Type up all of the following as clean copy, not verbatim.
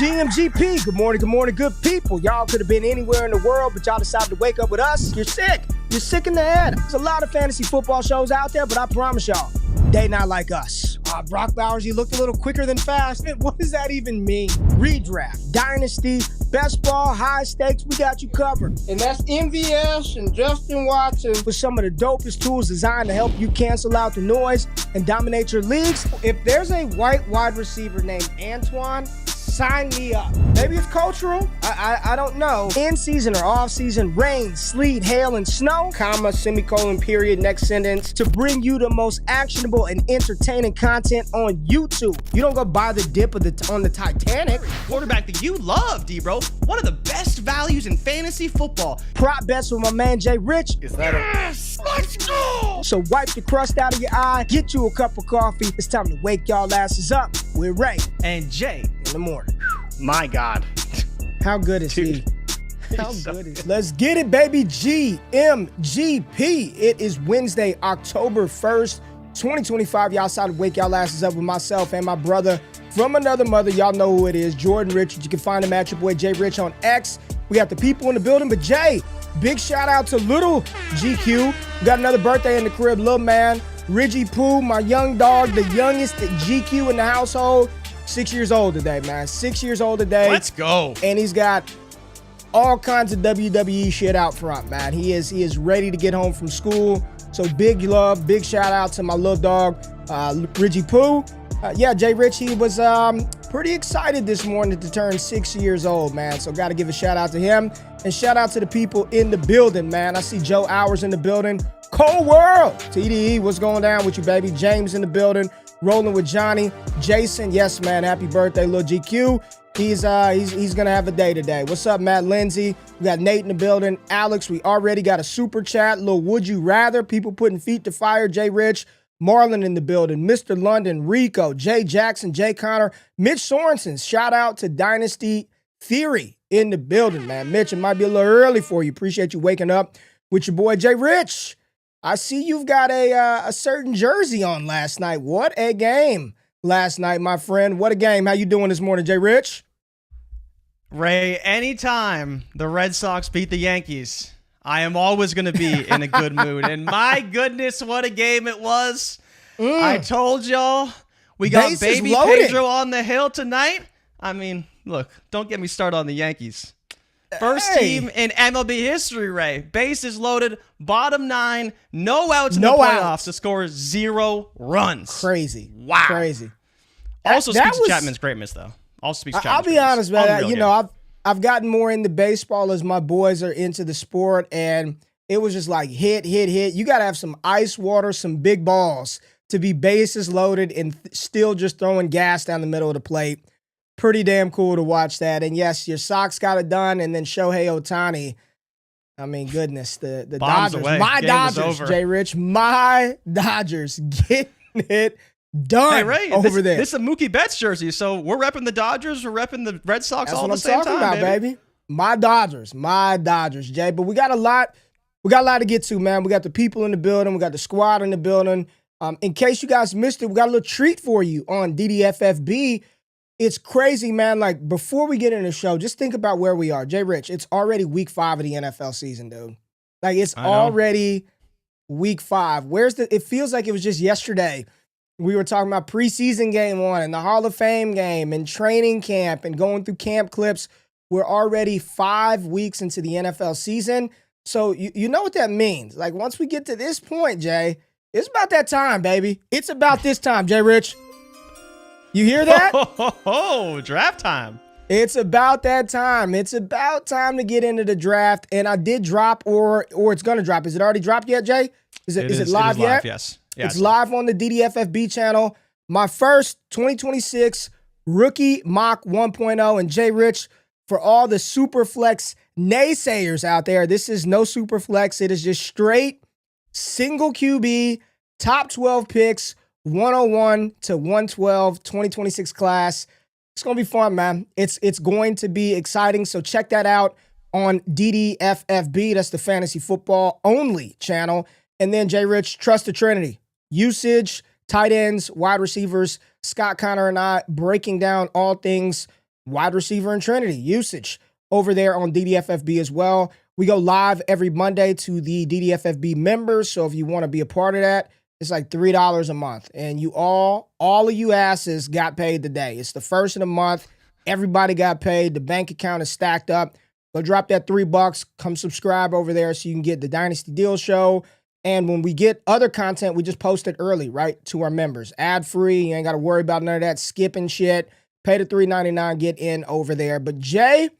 GMGP, good morning, good people. Y'all could have been anywhere in the world, but y'all decided to wake up with us. You're sick. You're sick in the head. There's a lot of fantasy football shows out there, but I promise y'all, they not like us. Brock Bowers, you looked a little quicker than fast. What does that even mean? Redraft, dynasty, best ball, high stakes, we got you covered. And that's MVS and Justin Watson. With some of the dopest tools designed to help you cancel out the noise and dominate your leagues. If there's a white wide receiver named Antoine, sign me up. Maybe it's cultural. I don't know. In season or off season, rain, sleet, hail, and snow, Comma, semicolon, period, next sentence. to bring you the most actionable and entertaining content on YouTube. You don't go buy the dip on the Titanic. Quarterback that you love, D-Bro. One of the best values in fantasy football. Prop bets with my man Jay Rich. Yes! Let's go! So wipe the crust out of your eye, get you a cup of coffee. It's time to wake y'all asses up with Ray And Jay. in the morning. My God. How good is Dude. he? How good is he? Let's get it, baby. GMGP. It is Wednesday, October 1st, 2025. Y'all decided to wake y'all asses up with myself and my brother from another mother. Y'all know who it is, Jordan Richards. You can find him at your boy Jay Rich on X. We got the people in the building, but Jay, big shout out to little GQ. We got another birthday in the crib, little man. Reggie Pooh, my young dog, the youngest GQ in the household. 6 years old today, man. 6 years old today. Let's go. And he's got all kinds of WWE shit out front, man. He is ready to get home from school. So big love, big shout out to my little dog, Reggie Pooh. Jay Rich, he was pretty excited this morning to turn 6 years old, man. So got to give a shout out to him. And shout out to the people in the building, man. I see Joe Hours in the building. Cold World. TDE, what's going down with you, baby? James in the building. Rolling with Johnny. Jason, yes, man. Happy birthday, Lil GQ. He's gonna have a day today. What's up, Matt Lindsay? We got Nate in the building. Alex, we already got a super chat. Lil Would You Rather. People putting feet to fire. Jay Rich. Marlon in the building. Mr. London. Rico. Jay Jackson. Jay Connor. Mitch Sorensen. Shout out to Dynasty Theory in the building, man. Mitch, it might be a little early for you. Appreciate you waking up with your boy Jay Rich. I see you've got a certain jersey on last night. What a game last night, my friend. What a game. How you doing this morning, Jay Rich? Ray, anytime the Red Sox beat the Yankees, I am always going to be in a good mood. And my goodness, what a game it was. I told y'all we got Bases baby loaded. Pedro on the hill tonight. I mean, look, don't get me started on the Yankees. First team in MLB history, Ray. Bases loaded, bottom 9, no outs in the playoffs to score 0 runs. Crazy. Wow. Crazy. Also That speaks was- to Chapman's greatness, though. Also speaks to I'll Chapman's be honest, man. Unreal You game. know, I've gotten more into baseball as my boys are into the sport, and it was just like hit. You got to have some ice water, some big balls to be bases loaded and still just throwing gas down the middle of the plate. Pretty damn cool to watch that. And yes, your Sox got it done, and then Shohei Ohtani. I mean, goodness, the Bombs Dodgers, away. my Game was Dodgers, over. Jay Rich, my Dodgers getting it done Hey, Ray, over there. This is a Mookie Betts jersey, so we're repping the Dodgers, we're repping the Red Sox That's all what at the I'm same talking time, about, baby. My Dodgers, Jay. But we got a lot to get to, man. We got the people in the building, we got the squad in the building. In case you guys missed it, we got a little treat for you on DDFFB. It's crazy, man. Like, before we get into the show, just think about where we are. Jay Rich, it's already week 5 of the NFL season, dude. Like, it's already week 5. It feels like it was just yesterday. We were talking about preseason game 1 and the Hall of Fame game and training camp and going through camp clips. We're already 5 weeks into the NFL season. So you know what that means. Like, once we get to this point, Jay, it's about that time, baby. It's about this time, Jay Rich. You hear that? Oh, draft time. It's about that time. It's about time to get into the draft. And I did drop, or it's going to drop. Is it already dropped yet, Jay? Is it live yet? Yes. Yeah, it's live on the DDFFB channel. My first 2026 rookie mock 1.0. And Jay Rich, for all the super flex naysayers out there, this is no super flex. It is just straight single QB, top 12 picks, 101 to 112, 2026 class. It's going to be fun, man. It's going to be exciting. So check that out on DDFFB. That's the fantasy football only channel. And then Jay Rich, Trust the Trinity. Usage, tight ends, wide receivers, Scott Connor and I breaking down all things wide receiver and Trinity usage over there on DDFFB as well. We go live every Monday to the DDFFB members. So if you want to be a part of that, it's like $3 a month. And you all of you asses got paid today. It's the first of the month. Everybody got paid. The bank account is stacked up. Go drop that $3. Come subscribe over there so you can get the Dynasty Deal Show. And when we get other content, we just post it early, right, to our members. Ad-free. You ain't got to worry about none of that skipping shit. Pay the $3.99, get in over there. But Jay,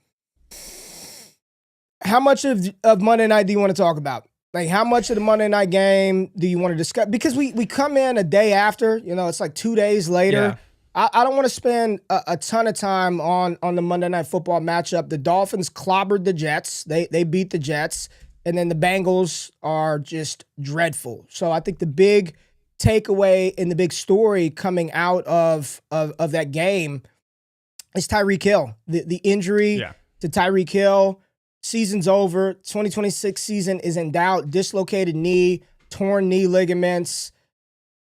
how much of Monday night do you want to talk about? Like, how much of the Monday night game do you want to discuss? Because we come in a day after, it's like 2 days later. Yeah. I don't want to spend a ton of time on the Monday Night Football matchup. The Dolphins clobbered the Jets. They beat the Jets. And then the Bengals are just dreadful. So I think the big takeaway and the big story coming out of that game is Tyreek Hill. The injury to Tyreek Hill. Season's over. 2026 season is in doubt. Dislocated knee, torn knee ligaments.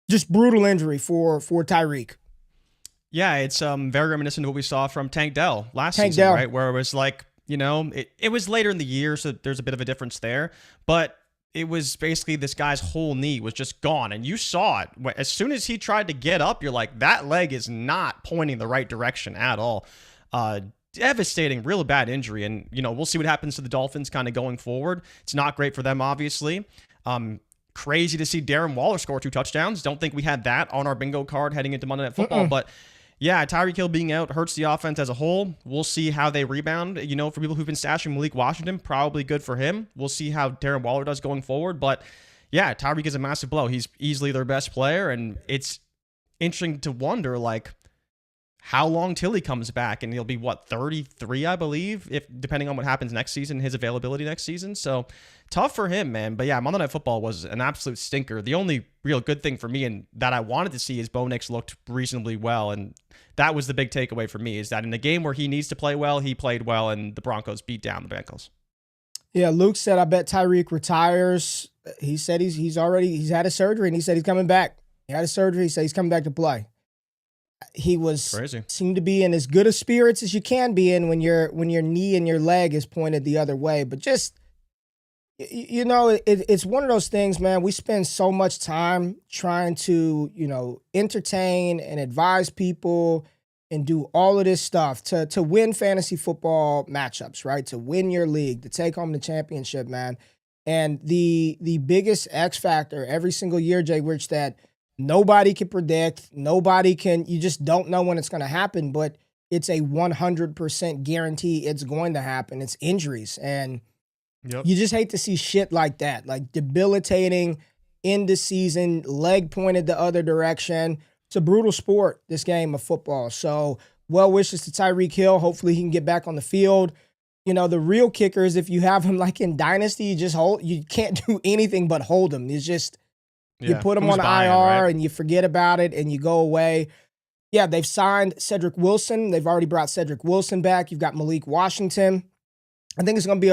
Just brutal injury for Tyreek. Yeah, it's very reminiscent of what we saw from Tank Dell last season, right? Where it was like, it was later in the year, so there's a bit of a difference there. But it was basically this guy's whole knee was just gone. And you saw it. As soon as he tried to get up, you're like, that leg is not pointing the right direction at all. Devastating, real bad injury. And, we'll see what happens to the Dolphins kind of going forward. It's not great for them, obviously. Crazy to see Darren Waller score 2 touchdowns. Don't think we had that on our bingo card heading into Monday Night Football. But, yeah, Tyreek Hill being out hurts the offense as a whole. We'll see how they rebound. For people who've been stashing Malik Washington, probably good for him. We'll see how Darren Waller does going forward. But, yeah, Tyreek is a massive blow. He's easily their best player. And it's interesting to wonder, how long till he comes back, and he'll be 33, I believe, if depending on what happens next season, his availability next season. So tough for him, man. But yeah, Monday Night Football was an absolute stinker. The only real good thing for me and that I wanted to see is Bo Nix looked reasonably well, and that was the big takeaway for me, is that in a game where he needs to play well, he played well, and the Broncos beat down the Bengals. Yeah, Luke said, I bet Tyreek retires. He said he's had a surgery, and he said he's coming back. He had a surgery. He said he's coming back to play. He seemed to be in as good of spirits as you can be in when your knee and your leg is pointed the other way. But just, it's one of those things, man. We spend so much time trying to, entertain and advise people and do all of this stuff to win fantasy football matchups, right? To win your league, to take home the championship, man. And the biggest X factor every single year, Jay Rich, that nobody can predict. You just don't know when it's going to happen, but it's a 100% guarantee it's going to happen. It's injuries. And you just hate to see shit like that, like debilitating end of season, leg pointed the other direction. It's a brutal sport, this game of football. So well wishes to Tyreek Hill. Hopefully he can get back on the field. The real kicker is if you have him like in Dynasty, you can't do anything but hold him. It's just, you put him on IR, right? And you forget about it and you go away. Yeah, they've signed Cedric Wilson. They've already brought Cedric Wilson back. You've got Malik Washington. I think it's gonna be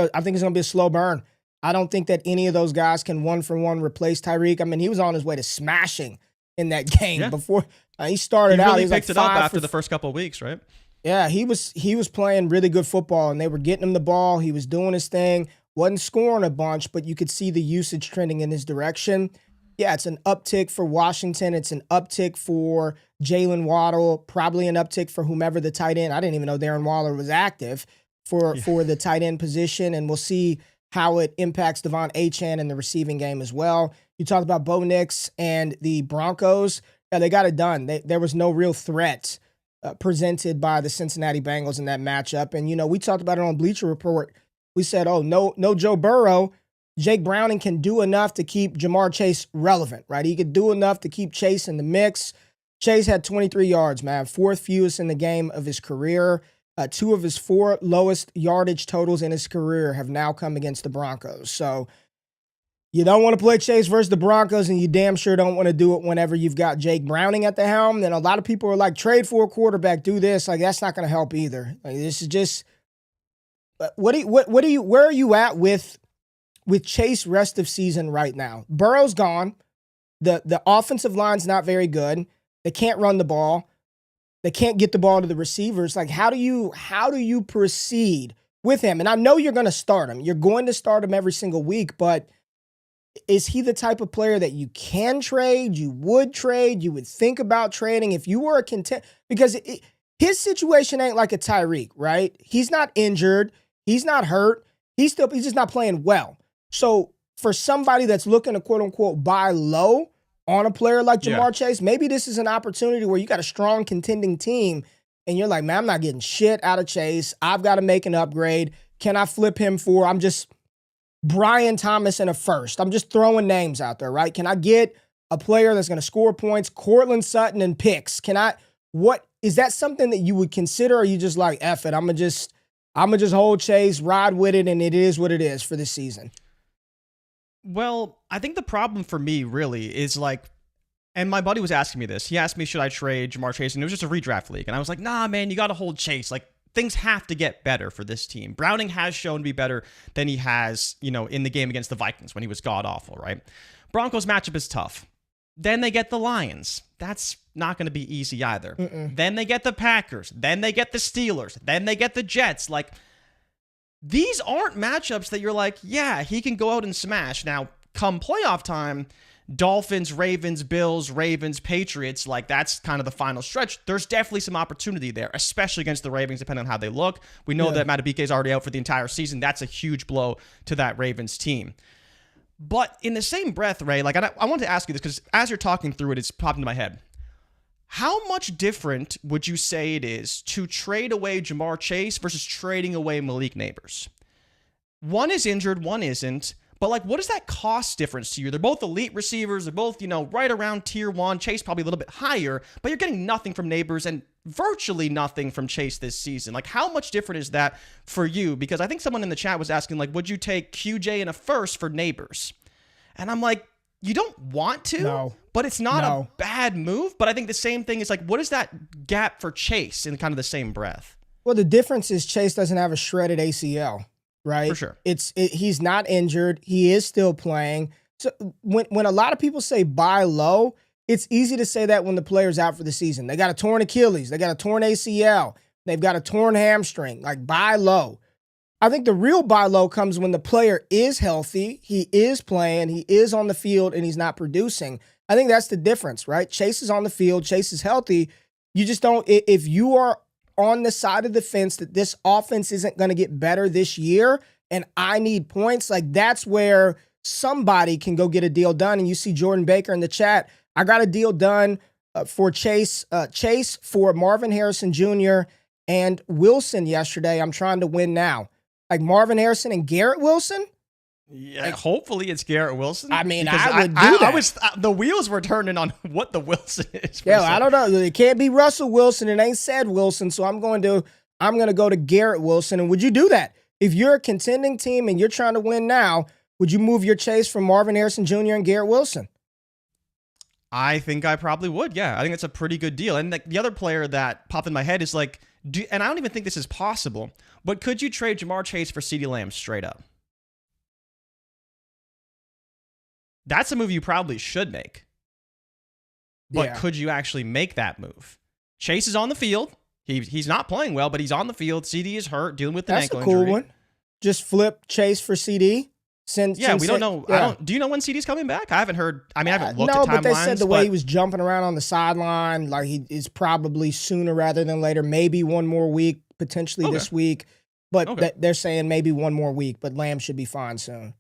a slow burn. I don't think that any of those guys can 1-for-1 replace Tyreek. I mean, he was on his way to smashing in that game before he started out. He really picked it up after the first couple of weeks, right? Yeah, he was playing really good football, and they were getting him the ball. He was doing his thing. Wasn't scoring a bunch, but you could see the usage trending in his direction. Yeah, it's an uptick for Washington. It's an uptick for Jalen Waddle, probably an uptick for whomever the tight end. I didn't even know Darren Waller was active for the tight end position, and we'll see how it impacts Devon Achane in the receiving game as well. You talked about Bo Nix and the Broncos. Yeah, they got it done. There was no real threat presented by the Cincinnati Bengals in that matchup. And, we talked about it on Bleacher Report. We said, no Joe Burrow. Jake Browning can do enough to keep Jamar Chase relevant, right? He could do enough to keep Chase in the mix. Chase had 23 yards, man, 4th fewest in the game of his career. 2 of his 4 lowest yardage totals in his career have now come against the Broncos. So you don't want to play Chase versus the Broncos, and you damn sure don't want to do it whenever you've got Jake Browning at the helm. And a lot of people are like, trade for a quarterback, do this. Like, that's not going to help either. Like, this is just where are you at with Chase rest of season right now? Burrow's gone. The offensive line's not very good. They can't run the ball. They can't get the ball to the receivers. Like, how do you proceed with him? And I know you're going to start him. You're going to start him every single week, but is he the type of player that you can trade, you would think about trading if you were a contender? Because his situation ain't like a Tyreek, right? He's not injured. He's not hurt. He's just not playing well. So for somebody that's looking to quote unquote buy low on a player like Ja'Marr Chase, maybe this is an opportunity where you got a strong contending team and you're like, man, I'm not getting shit out of Chase. I've got to make an upgrade. Can I flip him for, I'm just Brian Thomas in a first? I'm just throwing names out there, right? Can I get a player that's going to score points, Courtland Sutton and picks? What is that something that you would consider? Or are you just like, F it, I'm going to just hold Chase, ride with it, and it is what it is for this season? Well, I think the problem for me really is like, and my buddy was asking me this. He asked me, should I trade Ja'Marr Chase? And it was just a redraft league. And I was like, nah, man, you got to hold Chase. Like, things have to get better for this team. Browning has shown to be better than he has, in the game against the Vikings when he was god-awful, right? Broncos matchup is tough. Then they get the Lions. That's not going to be easy either. Then they get the Packers. Then they get the Steelers. Then they get the Jets. Like, these aren't matchups that you're like, yeah, he can go out and smash. Now, come playoff time, Dolphins, Ravens, Bills, Ravens, Patriots, like that's kind of the final stretch. There's definitely some opportunity there, especially against the Ravens, depending on how they look. We know that Matabike is already out for the entire season. That's a huge blow to that Ravens team. But in the same breath, Ray, like I want to ask you this because as you're talking through it, it's popped into my head. How much different would you say it is to trade away Ja'Marr Chase versus trading away Malik Nabers? One is injured, one isn't. But, like, what is that cost difference to you? They're both elite receivers. They're both, right around tier 1. Chase probably a little bit higher, but you're getting nothing from Nabers and virtually nothing from Chase this season. Like, how much different is that for you? Because I think someone in the chat was asking, like, would you take QJ in a first for Nabers? And I'm like, you don't want to, but it's not a bad move. But I think the same thing is, like, what is that gap for Chase in kind of the same breath? Well, the difference is Chase doesn't have a shredded ACL. Right? For sure. He's not injured. He is still playing. So when a lot of people say buy low, it's easy to say that when the player's out for the season. They got a torn Achilles. They got a torn ACL. They've got a torn hamstring. Like, buy low. I think the real buy low comes when the player is healthy, he is playing, he is on the field, and he's not producing. I think that's the difference, right? Chase is on the field. Chase is healthy. You just don't – if you are – on the side of the fence that this offense isn't going to get better this year and I need points, like that's where somebody can go get a deal done. And you see Jordan Baker in the chat. I got a deal done for Chase for Marvin Harrison Jr. and Wilson yesterday. I'm trying to win now. Like Marvin Harrison and Garrett Wilson. Yeah, like, hopefully it's Garrett Wilson. I mean, I would do that. The wheels were turning on what the Wilson is. Yeah, I don't know. It can't be Russell Wilson. It ain't said Wilson. So I'm going to go to Garrett Wilson. And would you do that? If you're a contending team and you're trying to win now, would you move your Chase from Marvin Harrison Jr. and Garrett Wilson? I think I probably would. Yeah, I think it's a pretty good deal. And the other player that popped in my head is like, and I don't even think this is possible, but could you trade Ja'Marr Chase for CeeDee Lamb straight up? That's a move you probably should make. But could you actually make that move? Chase is on the field. He's not playing well, but he's on the field. CD is hurt, dealing with an ankle injury. That's a cool one. Just flip Chase for CD. We don't know. Yeah. Do you know when CD's coming back? I haven't heard. I mean, I haven't looked at timelines. No, but they said the way he was jumping around on the sideline, like he is probably sooner rather than later. Maybe one more week, potentially this week. But they're saying maybe one more week, but Lamb should be fine soon.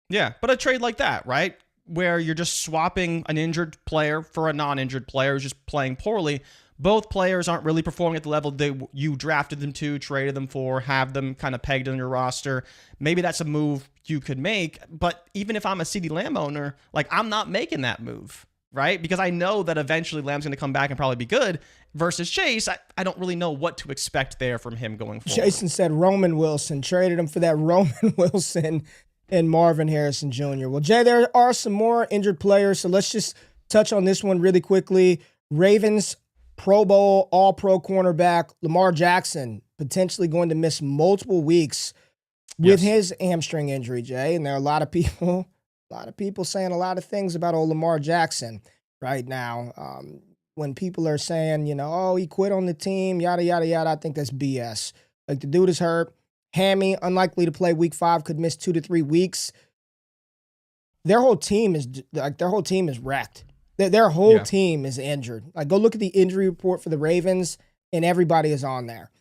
Yeah, but a trade like that, right? Where you're just swapping an injured player for a non-injured player who's just playing poorly. Both players aren't really performing at the level that you drafted them to, traded them for, have them kind of pegged on your roster. Maybe that's a move you could make, but even if I'm a CeeDee Lamb owner, like I'm not making that move, right? Because I know that eventually Lamb's going to come back and probably be good. Versus Chase, I don't really know what to expect there from him going forward. Jason said Roman Wilson, traded him for that Roman Wilson and Marvin Harrison Jr. Well, Jay, there are some more injured players, so let's just touch on this one really quickly. Ravens Pro Bowl, all-pro cornerback Lamar Jackson potentially going to miss multiple weeks with his hamstring injury, Jay. And there are a lot of people saying a lot of things about old Lamar Jackson right now. when people are saying, oh, he quit on the team, yada, yada, yada. I think that's BS. Like, the dude is hurt. Hammy, unlikely to play week 5, could miss 2 to 3 weeks. Their whole team is wrecked. Their whole team is injured. Like, go look at the injury report for the Ravens, and everybody is on there.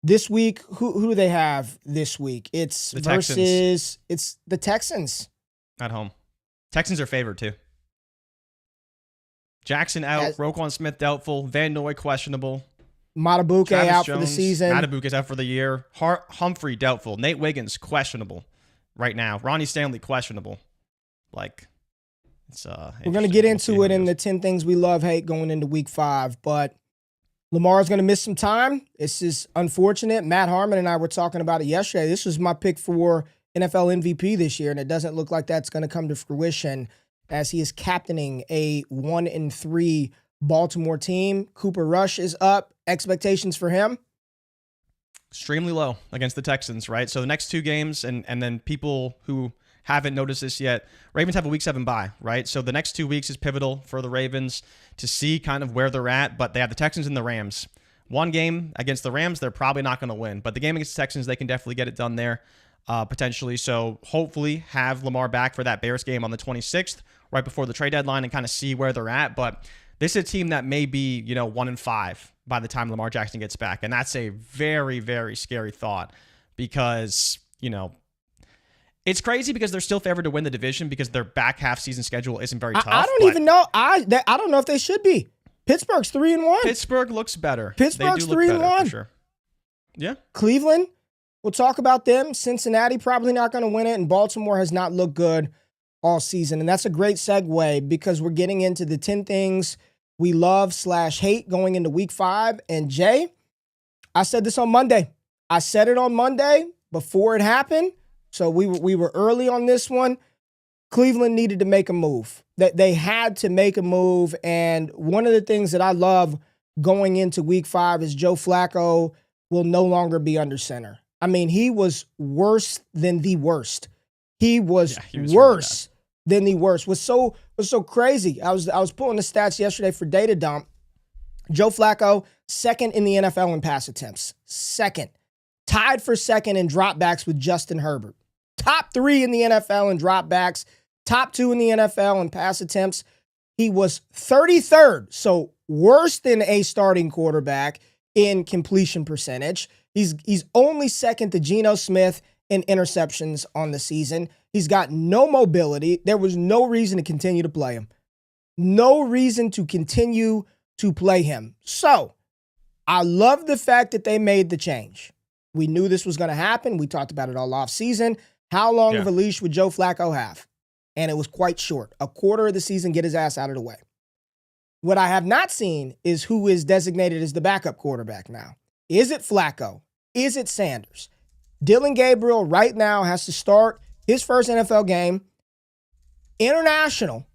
This week, who do they have this week? It's the Texans. At home. Texans are favored, too. Jackson out, Roquan Smith doubtful, Van Noy questionable. Matabuke out for the season. Matabuke is out for the year. Humphrey doubtful. Nate Wiggins questionable right now. Ronnie Stanley questionable. Like, it's we're going to get into it in the 10 things we love, hate going into week 5, but Lamar's going to miss some time. This is unfortunate. Matt Harmon and I were talking about it yesterday. This was my pick for NFL MVP this year, and it doesn't look like that's going to come to fruition as he is captaining a 1-3 Baltimore team. Cooper Rush is up. Expectations for him? Extremely low against the Texans, right? So the next 2 games, and then people who haven't noticed this yet, Ravens have a week 7 bye, right? So the next 2 weeks is pivotal for the Ravens to see kind of where they're at, but they have the Texans and the Rams. One game against the Rams, they're probably not going to win, but the game against the Texans, they can definitely get it done there, potentially. So hopefully have Lamar back for that Bears game on the 26th, right before the trade deadline, and kind of see where they're at. But this is a team that may be, 1-5 by the time Lamar Jackson gets back. And that's a very, very scary thought because, it's crazy because they're still favored to win the division because their back half season schedule isn't very tough. I don't even know. I don't know if they should be. Pittsburgh's 3-1. Pittsburgh looks better. Pittsburgh's 3-1 for sure. Yeah. Cleveland, we'll talk about them. Cincinnati probably not going to win it, and Baltimore has not looked good all season. And that's a great segue because we're getting into the 10 things we love/hate going into week 5. And Jay, I said this on Monday. I said it on Monday before it happened. So we were early on this one. Cleveland needed to make a move. That they had to make a move. And one of the things that I love going into week 5 is Joe Flacco will no longer be under center. I mean, he was worse than the worst. He was worse than the worst. Was so crazy. I was pulling the stats yesterday for Data Dump. Joe Flacco, 2nd in the NFL in pass attempts. 2nd. Tied for 2nd in dropbacks with Justin Herbert. Top 3 in the NFL in dropbacks. Top 2 in the NFL in pass attempts. He was 33rd, so worse than a starting quarterback in completion percentage. He's only 2nd to Geno Smith in interceptions on the season. He's got no mobility. There was no reason to continue to play him. No reason to continue to play him. So, I love the fact that they made the change. We knew this was going to happen. We talked about it all off season. How long of a leash would Joe Flacco have? And it was quite short. A quarter of the season, get his ass out of the way. What I have not seen is who is designated as the backup quarterback now. Is it Flacco? Is it Sanders? Dillon Gabriel right now has to start his first NFL game international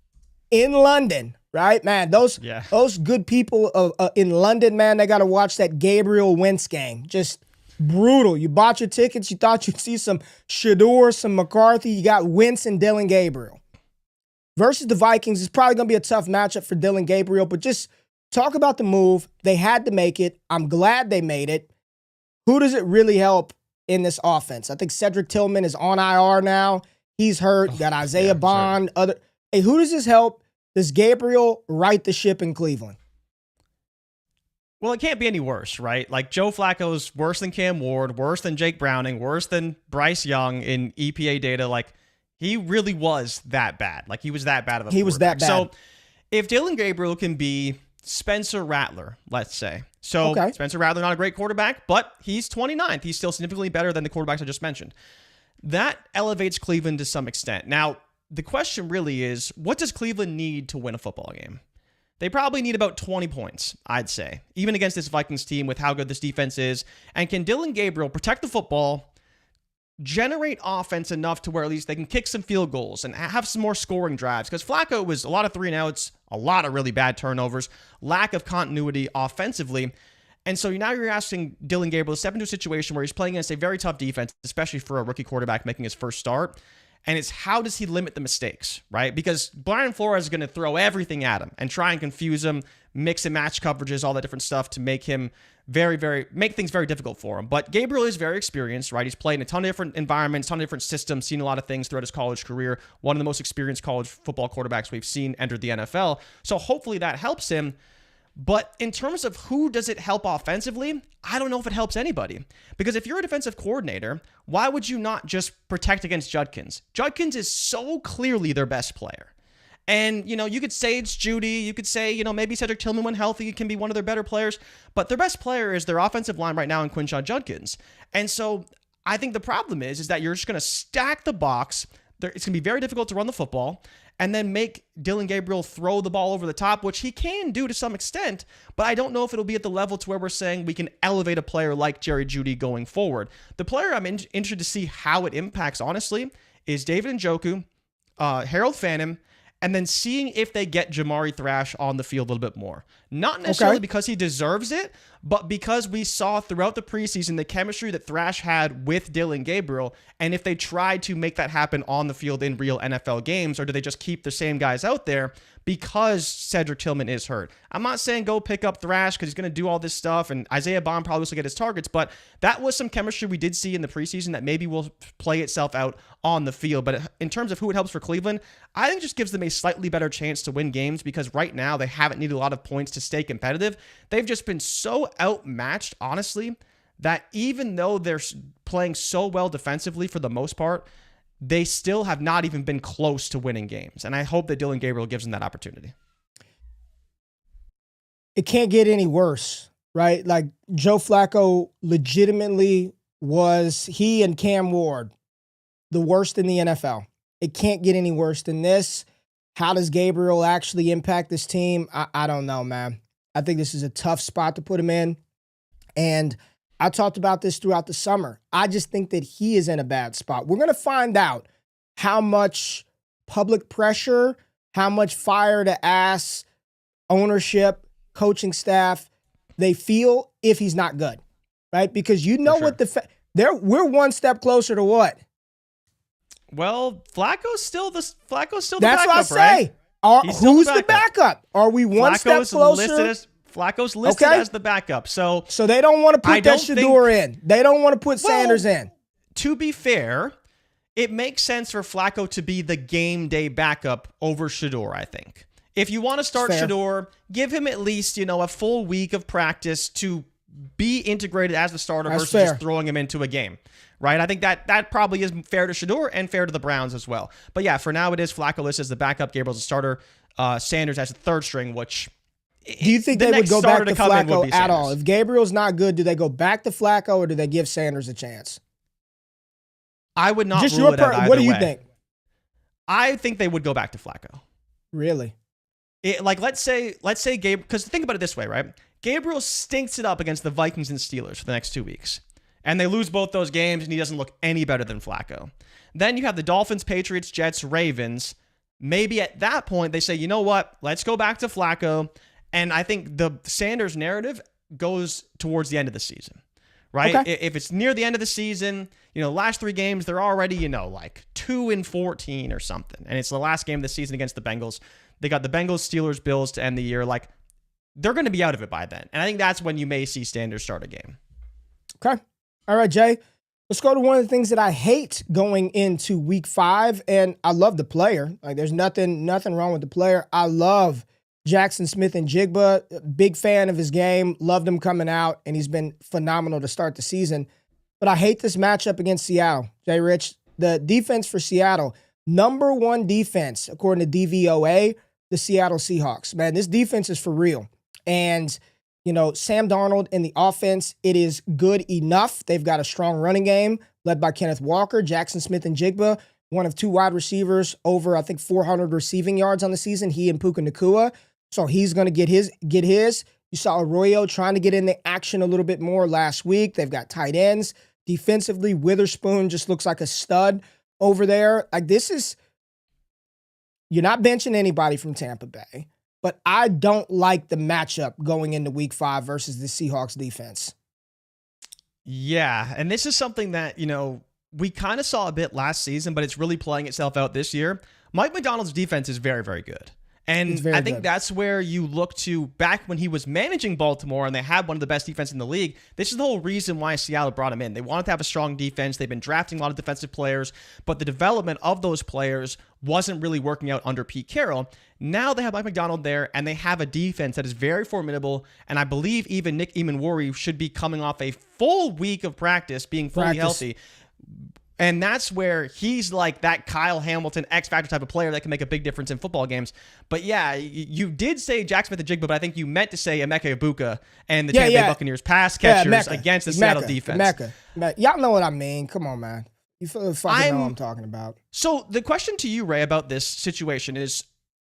in London, right? Man, those good people in London, man, they got to watch that Gabriel Wentz game. Just brutal. You bought your tickets. You thought you'd see some Shador, some McCarthy. You got Wentz and Dillon Gabriel. Versus the Vikings, it's probably going to be a tough matchup for Dillon Gabriel, but just talk about the move. They had to make it. I'm glad they made it. Who does it really help in this offense? I think Cedric Tillman is on IR now. He's hurt. You got Isaiah Bond. Sure. Hey, who does this help? Does Gabriel right the ship in Cleveland? Well, it can't be any worse, right? Like, Joe Flacco's worse than Cam Ward, worse than Jake Browning, worse than Bryce Young in EPA data. Like, he really was that bad. Like, he was that bad of a quarterback. He was that bad. So, if Dillon Gabriel can be Spencer Rattler, let's say. So, Spencer Rattler, not a great quarterback, but he's 29th. He's still significantly better than the quarterbacks I just mentioned. That elevates Cleveland to some extent. Now, the question really is, what does Cleveland need to win a football game? They probably need about 20 points, I'd say, even against this Vikings team with how good this defense is. And can Dillon Gabriel protect the football, generate offense enough to where at least they can kick some field goals and have some more scoring drives? Because Flacco was a lot of 3-and-outs, a lot of really bad turnovers, lack of continuity offensively. And so now you're asking Dillon Gabriel to step into a situation where he's playing against a very tough defense, especially for a rookie quarterback making his first start. And it's how does he limit the mistakes, right? Because Brian Flores is going to throw everything at him and try and confuse him, mix and match coverages, all that different stuff to make him make things very difficult for him. But Gabriel is very experienced, right? He's played in a ton of different environments, ton of different systems, seen a lot of things throughout his college career. One of the most experienced college football quarterbacks we've seen enter the NFL. So hopefully that helps him. But in terms of who does it help offensively, I don't know if it helps anybody. Because if you're a defensive coordinator, why would you not just protect against Judkins? Judkins is so clearly their best player. And, you could say it's Judy. You could say, maybe Cedric Tillman, when healthy, can be one of their better players. But their best player is their offensive line right now in Quinshon Judkins. And so I think the problem is that you're just going to stack the box. It's going to be very difficult to run the football and then make Dillon Gabriel throw the ball over the top, which he can do to some extent, but I don't know if it'll be at the level to where we're saying we can elevate a player like Jerry Jeudy going forward. The player I'm interested to see how it impacts, honestly, is David Njoku, Harold Phantom, and then seeing if they get Jamari Thrash on the field a little bit more. Not necessarily because he deserves it, but because we saw throughout the preseason the chemistry that Thrash had with Dillon Gabriel, and if they tried to make that happen on the field in real NFL games, or do they just keep the same guys out there because Cedric Tillman is hurt? I'm not saying go pick up Thrash because he's going to do all this stuff, and Isaiah Bond probably will get his targets, but that was some chemistry we did see in the preseason that maybe will play itself out on the field. But in terms of who it helps for Cleveland, I think it just gives them a slightly better chance to win games because right now they haven't needed a lot of points to stay competitive. They've just been so outmatched, honestly, that even though they're playing so well defensively for the most part, they still have not even been close to winning games. And I hope that Dillon Gabriel gives them that opportunity. It can't get any worse, right? Like Joe Flacco legitimately he and Cam Ward, the worst in the NFL. It can't get any worse than this. How does Gabriel actually impact this team? I don't know, man. I think this is a tough spot to put him in. And I talked about this throughout the summer. I just think that he is in a bad spot. We're going to find out how much public pressure, how much fire to ass ownership, coaching staff they feel if he's not good, right? Because what we're one step closer to what? Well, Flacco's still the backup, That's what I say. Right? Who's the backup? Are we one step closer? Flacco's listed as the backup. So they don't want to put that Shador in. They don't want to put Sanders in. To be fair, it makes sense for Flacco to be the game day backup over Shador, I think. If you want to start Shador, give him at least, a full week of practice to be integrated as the starter versus just throwing him into a game. Right? I think that probably is fair to Shador and fair to the Browns as well. But yeah, for now it is Flacco listed as the backup, Gabriel's a starter, Sanders as a third string, which... Do you think they would go back to Flacco at all? If Gabriel's not good, do they go back to Flacco or do they give Sanders a chance? I would not rule it out either way. What do you think? I think they would go back to Flacco. Really? Let's say Gabriel, because think about it this way, right? Gabriel stinks it up against the Vikings and Steelers for the next 2 weeks. And they lose both those games, and he doesn't look any better than Flacco. Then you have the Dolphins, Patriots, Jets, Ravens. Maybe at that point, they say, you know what? Let's go back to Flacco. And I think the Sanders narrative goes towards the end of the season, right? Okay. If it's near the end of the season, last 3 games, they're already, 2-14 or something. And it's the last game of the season against the Bengals. They got the Bengals, Steelers, Bills to end the year. They're going to be out of it by then. And I think that's when you may see Sanders start a game. Okay. All right, Jay. Let's go to one of the things that I hate going into week 5. And I love the player. There's nothing wrong with the player. I love Jackson Smith-Njigba, big fan of his game, loved him coming out, and he's been phenomenal to start the season. But I hate this matchup against Seattle. Jay Rich, the defense for Seattle, number 1 defense, according to DVOA, the Seattle Seahawks. Man, this defense is for real. And, Sam Darnold in the offense, it is good enough. They've got a strong running game led by Kenneth Walker, Jackson Smith-Njigba, one of 2 wide receivers over, I think, 400 receiving yards on the season, he and Puka Nacua. So he's going to get his. You saw Arroyo trying to get in the action a little bit more last week. They've got tight ends. Defensively, Witherspoon just looks like a stud over there. You're not benching anybody from Tampa Bay, but I don't like the matchup going into week 5 versus the Seahawks defense. Yeah, and this is something that, we kind of saw a bit last season, but it's really playing itself out this year. Mike Macdonald's defense is very, very good. And I think that's where you look to back when he was managing Baltimore and they had one of the best defenses in the league. This is the whole reason why Seattle brought him in. They wanted to have a strong defense. They've been drafting a lot of defensive players, but the development of those players wasn't really working out under Pete Carroll. Now they have Mike Macdonald there, and they have a defense that is very formidable. And I believe even Nick Eamon-Worry should be coming off a full week of practice, being fully healthy. And that's where he's like that Kyle Hamilton X-Factor type of player that can make a big difference in football games. But yeah, you did say Jack Smith-Njigba, but I think you meant to say Emeka Egbuka and the Tampa Bay Buccaneers pass catchers against the Seattle defense. Y'all know what I mean. Come on, man. You fucking know what I'm talking about. So the question to you, Ray, about this situation is,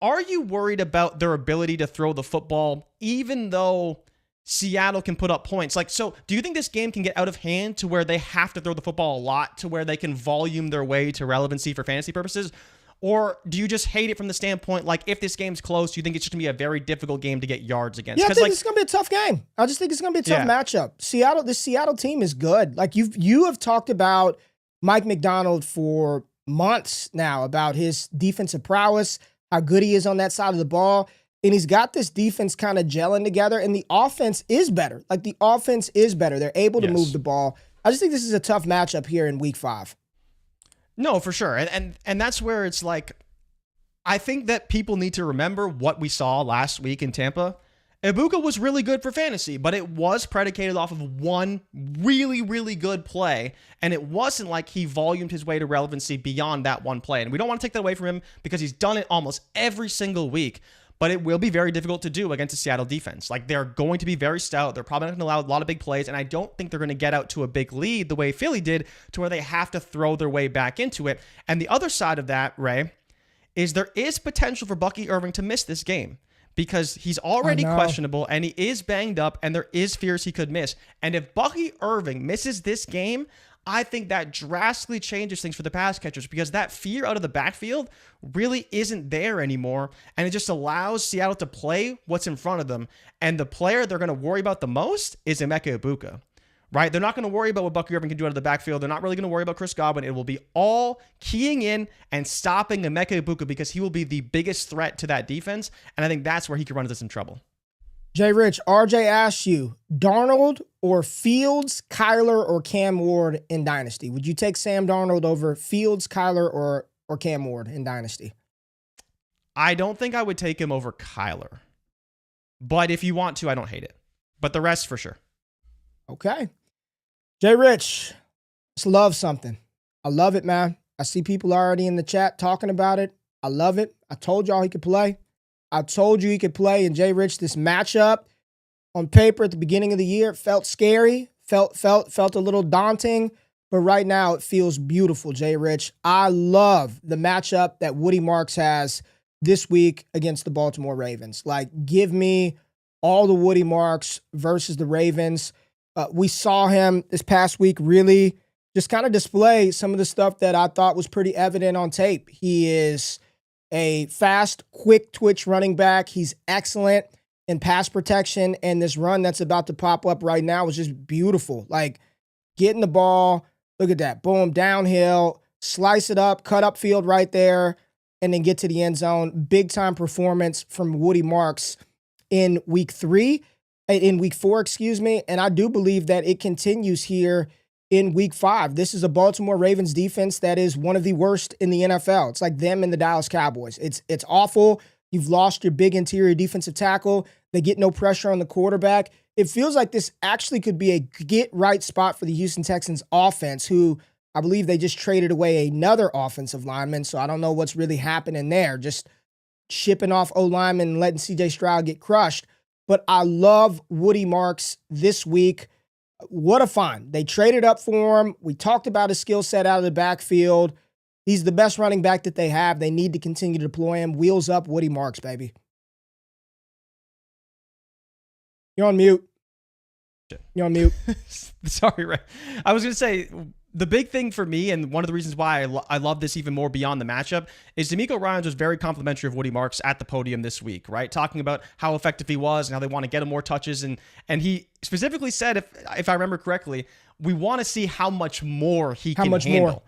are you worried about their ability to throw the football even though Seattle can put up points? Like, so do you think this game can get out of hand to where they have to throw the football a lot to where they can volume their way to relevancy for fantasy purposes? Or do you just hate it from the standpoint, like, if this game's close, you think it's just going to be a very difficult game to get yards against? Yeah, I think it's going to be a tough game. I just think it's going to be a tough matchup. This Seattle team is good. Like, you have talked about Mike Macdonald for months now about his defensive prowess, how good he is on that side of the ball. And he's got this defense kind of gelling together, and the offense is better. Like, the offense is better. They're able to move the ball. I just think this is a tough matchup here in week 5. No, for sure. And that's where it's like, I think that people need to remember what we saw last week in Tampa. Egbuka was really good for fantasy, but it was predicated off of one really, really good play. And it wasn't like he volumed his way to relevancy beyond that one play. And we don't want to take that away from him because he's done it almost every single week. But it will be very difficult to do against the Seattle defense. Like, they're going to be very stout. They're probably not going to allow a lot of big plays. And I don't think they're going to get out to a big lead the way Philly did, to where they have to throw their way back into it. And the other side of that, Ray, is there is potential for Bucky Irving to miss this game because he's already questionable and he is banged up and there is fears he could miss. And if Bucky Irving misses this game, I think that drastically changes things for the pass catchers because that fear out of the backfield really isn't there anymore. And it just allows Seattle to play what's in front of them. And the player they're going to worry about the most is Emeka Egbuka, right? They're not going to worry about what Bucky Irving can do out of the backfield. They're not really going to worry about Chris Godwin. It will be all keying in and stopping Emeka Egbuka because he will be the biggest threat to that defense. And I think that's where he could run into some trouble. Jay Rich, RJ asks you, Darnold or Fields, Kyler, or Cam Ward in Dynasty? Would you take Sam Darnold over Fields, Kyler, or Cam Ward in Dynasty? I don't think I would take him over Kyler. But if you want to, I don't hate it. But the rest, for sure. Okay. Jay Rich, let's love something. I love it, man. I see people already in the chat talking about it. I love it. I told y'all he could play. I told you he could play. And Jay Rich, this matchup on paper at the beginning of the year felt scary, felt a little daunting, but right now it feels beautiful, Jay Rich. I love the matchup that Woody Marks has this week against the Baltimore Ravens. Like, give me all the Woody Marks versus the Ravens. We saw him this past week really just kind of display some of the stuff that I thought was pretty evident on tape. He is a fast, quick twitch running back. He's excellent in pass protection, and this run that's about to pop up right now is just beautiful. Like, getting the ball, look at that, boom, downhill, slice it up, cut up field right there, and then get to the end zone. Big time performance from Woody Marks in week 4, excuse me, and I do believe that it continues here in week 5. This is a Baltimore Ravens defense that is one of the worst in the NFL. It's like them and the Dallas Cowboys. It's awful. You've lost your big interior defensive tackle. They get no pressure on the quarterback. It feels like this actually could be a get-right spot for the Houston Texans offense, who I believe they just traded away another offensive lineman, so I don't know what's really happening there. Just shipping off O-lineman and letting C.J. Stroud get crushed. But I love Woody Marks this week. What a find. They traded up for him. We talked about his skill set out of the backfield. He's the best running back that they have. They need to continue to deploy him. Wheels up, Woody Marks, baby. You're on mute. You're on mute. Sorry, Ray. I was going to say, the big thing for me, and one of the reasons why I love this even more beyond the matchup, is D'Amico Ryans was very complimentary of Woody Marks at the podium this week, right? Talking about how effective he was and how they want to get him more touches. And he specifically said, if I remember correctly, we want to see how much more he can handle.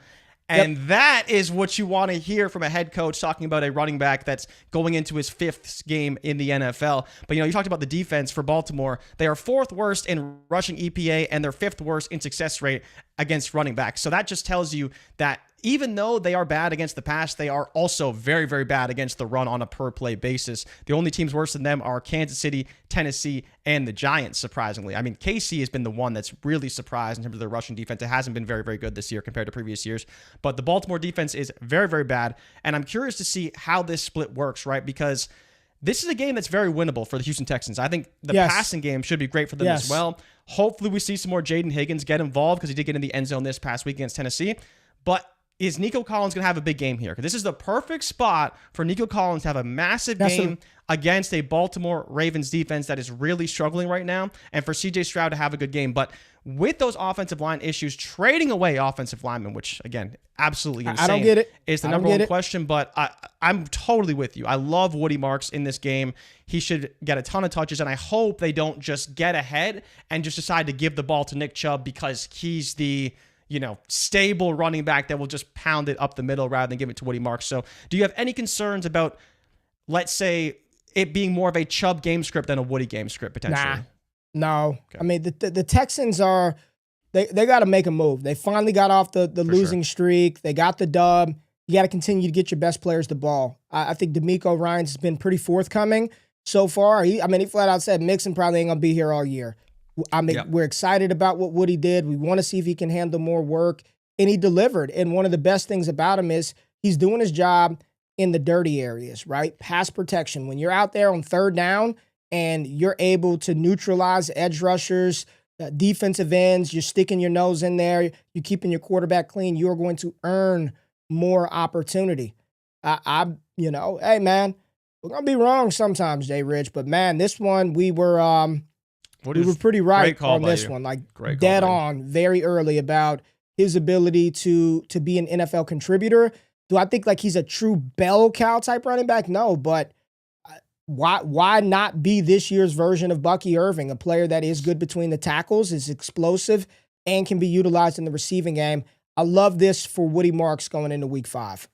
And that is what you want to hear from a head coach talking about a running back that's going into his 5th game in the NFL. But, you talked about the defense for Baltimore. They are 4th worst in rushing EPA, and they're 5th worst in success rate against running backs. So that just tells you that even though they are bad against the pass, they are also very, very bad against the run on a per-play basis. The only teams worse than them are Kansas City, Tennessee, and the Giants, surprisingly. I mean, KC has been the one that's really surprised in terms of their rushing defense. It hasn't been very, very good this year compared to previous years. But the Baltimore defense is very, very bad. And I'm curious to see how this split works, right? Because this is a game that's very winnable for the Houston Texans. I think the passing game should be great for them as well. Hopefully we see some more Jaden Higgins get involved because he did get in the end zone this past week against Tennessee. But is Nico Collins going to have a big game here? Because this is the perfect spot for Nico Collins to have a massive game against a Baltimore Ravens defense that is really struggling right now, and for CJ Stroud to have a good game. But with those offensive line issues, trading away offensive linemen, which, again, absolutely insane, I don't get it. Is the number one question. But I'm totally with you. I love Woody Marks in this game. He should get a ton of touches, and I hope they don't just get ahead and just decide to give the ball to Nick Chubb because he's the stable running back that will just pound it up the middle rather than give it to Woody Marks. So do you have any concerns about, let's say, it being more of a Chubb game script than a Woody game script potentially? No. Okay. I mean, the Texans are, they got to make a move. They finally got off the losing streak. They got the dub. You got to continue to get your best players the ball. I think D'Amico Ryans has been pretty forthcoming so far. He flat out said Mixon probably ain't going to be here all year. We're excited about what Woody did. We want to see if he can handle more work, and he delivered. And one of the best things about him is he's doing his job in the dirty areas, right? Pass protection. When you're out there on 3rd down and you're able to neutralize edge rushers, defensive ends, you're sticking your nose in there, you're keeping your quarterback clean, you're going to earn more opportunity. Hey, man, we're going to be wrong sometimes, Jay Rich, but, man, this one we were pretty right on this one, dead on very early about his ability to be an NFL contributor. Do I think he's a true bell cow type running back? No, but why not be this year's version of Bucky Irving, a player that is good between the tackles, is explosive, and can be utilized in the receiving game? I love this for Woody Marks going into week 5.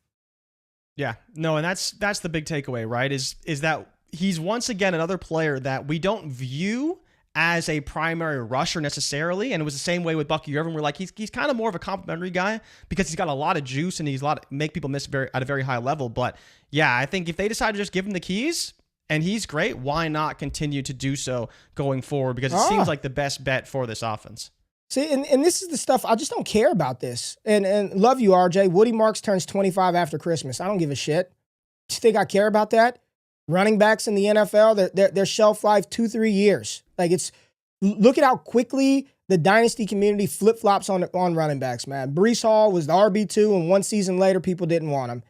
Yeah, no, and that's the big takeaway, right? Is that he's once again another player that we don't view as a primary rusher necessarily, and it was the same way with Bucky Irving. We're like, he's kind of more of a complimentary guy because he's got a lot of juice and make people miss at a very high level. But yeah, I think if they decide to just give him the keys and he's great, why not continue to do so going forward? Because it seems like the best bet for this offense. See, and this is the stuff I just don't care about this. And love you, RJ. Woody Marks turns 25 after Christmas. I don't give a shit. Do you think I care about that? Running backs in the NFL, their shelf life 2-3 years. Look at how quickly the dynasty community flip-flops on running backs, man. Breece Hall was the RB2, and one season later, people didn't want him.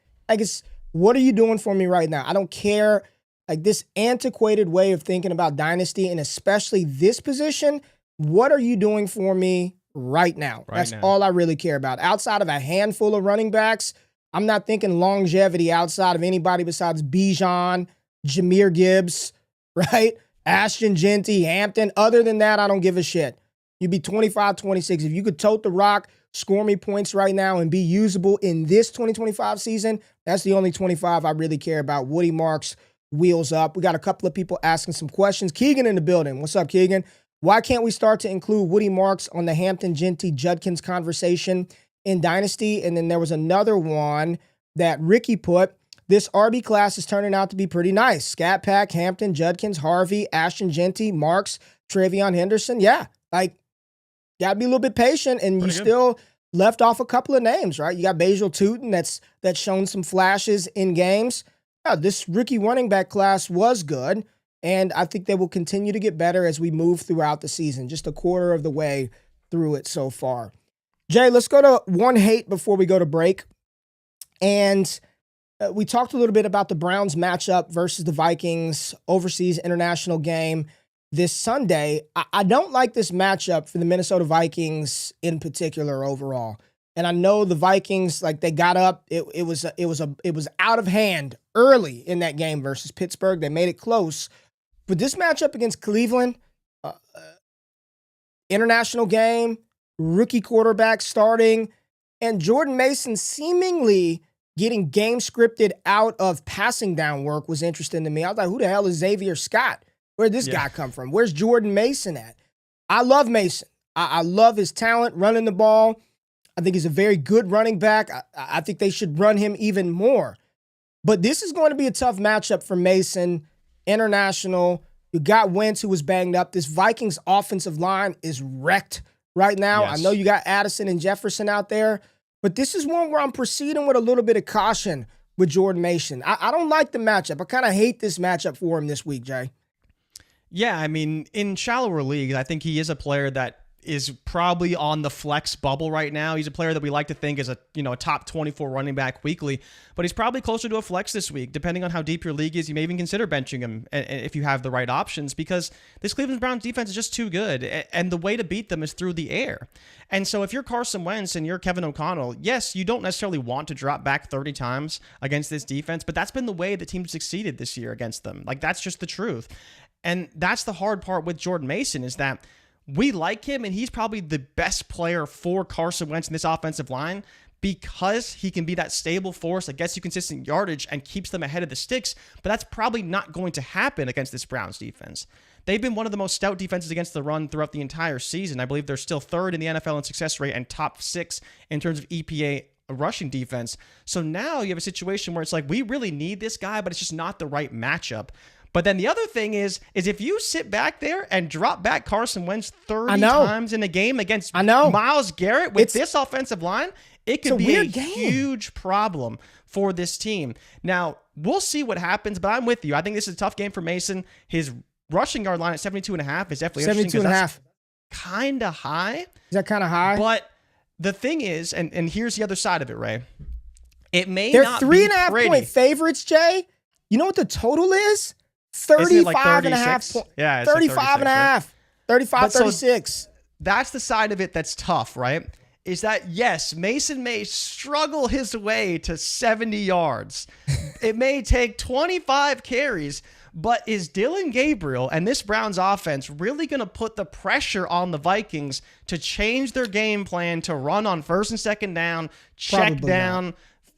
What are you doing for me right now? I don't care. This antiquated way of thinking about dynasty, and especially this position, what are you doing for me right now? That's all I really care about. Outside of a handful of running backs, I'm not thinking longevity outside of anybody besides Bijan, Jahmyr Gibbs, right? Ashton Genty, Hampton. Other than that, I don't give a shit. You'd be 25-26. If you could tote the rock, score me points right now, and be usable in this 2025 season, that's the only 25 I really care about. Woody Marks, wheels up. We got a couple of people asking some questions. Keegan in the building. What's up, Keegan? Why can't we start to include Woody Marks on the Hampton, Genty, Judkins conversation in Dynasty? And then there was another one that Ricky put. This RB class is turning out to be pretty nice. Scat Pack, Hampton, Judkins, Harvey, Ashton Genty, Marks, Travion Henderson. Yeah, gotta be a little bit patient, and pretty you good. Still left off a couple of names, right? You got Bajal Tootin that's shown some flashes in games. Yeah, this rookie running back class was good, and I think they will continue to get better as we move throughout the season, just a quarter of the way through it so far. Jay, let's go to one hate before we go to break. And we talked a little bit about the Browns matchup versus the Vikings overseas international game this Sunday. I don't like this matchup for the Minnesota Vikings in particular overall. And I know the Vikings, they got up. It was out of hand early in that game versus Pittsburgh. They made it close. But this matchup against Cleveland, international game, rookie quarterback starting, and Jordan Mason seemingly getting game scripted out of passing down work was interesting to me. I was like, who the hell is Xavier Scott? Where'd this guy come from? Where's Jordan Mason at? I love Mason. I love his talent running the ball. I think he's a very good running back. I think they should run him even more. But this is going to be a tough matchup for Mason. International. You got Wentz, who was banged up. This Vikings offensive line is wrecked right now. Yes. I know you got Addison and Jefferson out there, but this is one where I'm proceeding with a little bit of caution with Jordan Mason. I don't like the matchup. I kind of hate this matchup for him this week, Jay. Yeah, I mean, in shallower leagues, I think he is a player that is probably on the flex bubble right now. He's a player that we like to think is a top 24 running back weekly, but he's probably closer to a flex this week. Depending on how deep your league is, you may even consider benching him if you have the right options, because this Cleveland Browns defense is just too good, and the way to beat them is through the air. And so if you're Carson Wentz and you're Kevin O'Connell, yes, you don't necessarily want to drop back 30 times against this defense, but that's been the way the team succeeded this year against them. Like, that's just the truth. And that's the hard part with Jordan Mason, is that we like him, and he's probably the best player for Carson Wentz in this offensive line because he can be that stable force that gets you consistent yardage and keeps them ahead of the sticks, but that's probably not going to happen against this Browns defense. They've been one of the most stout defenses against the run throughout the entire season. I believe they're still third in the NFL in success rate and top 6 in terms of EPA rushing defense. So now you have a situation where it's like, we really need this guy, but it's just not the right matchup. But then the other thing is if you sit back there and drop back Carson Wentz 30 times in a game against Myles Garrett with this offensive line, it could be a huge problem for this team. Now, we'll see what happens, but I'm with you. I think this is a tough game for Mason. His rushing yard line at 72.5 is definitely interesting. 72.5. Kind of high. Is that kind of high? But the thing is, and here's the other side of it, Ray. It may They're not be 3.5 point favorites, Jay. You know what the total is? 35 and a half. Yeah, 35 and a half. 35, 36. So that's the side of it that's tough, right? Is that, yes, Mason may struggle his way to 70 yards. It may take 25 carries, but is Dillon Gabriel and this Browns offense really going to put the pressure on the Vikings to change their game plan to run on first and second down, check down,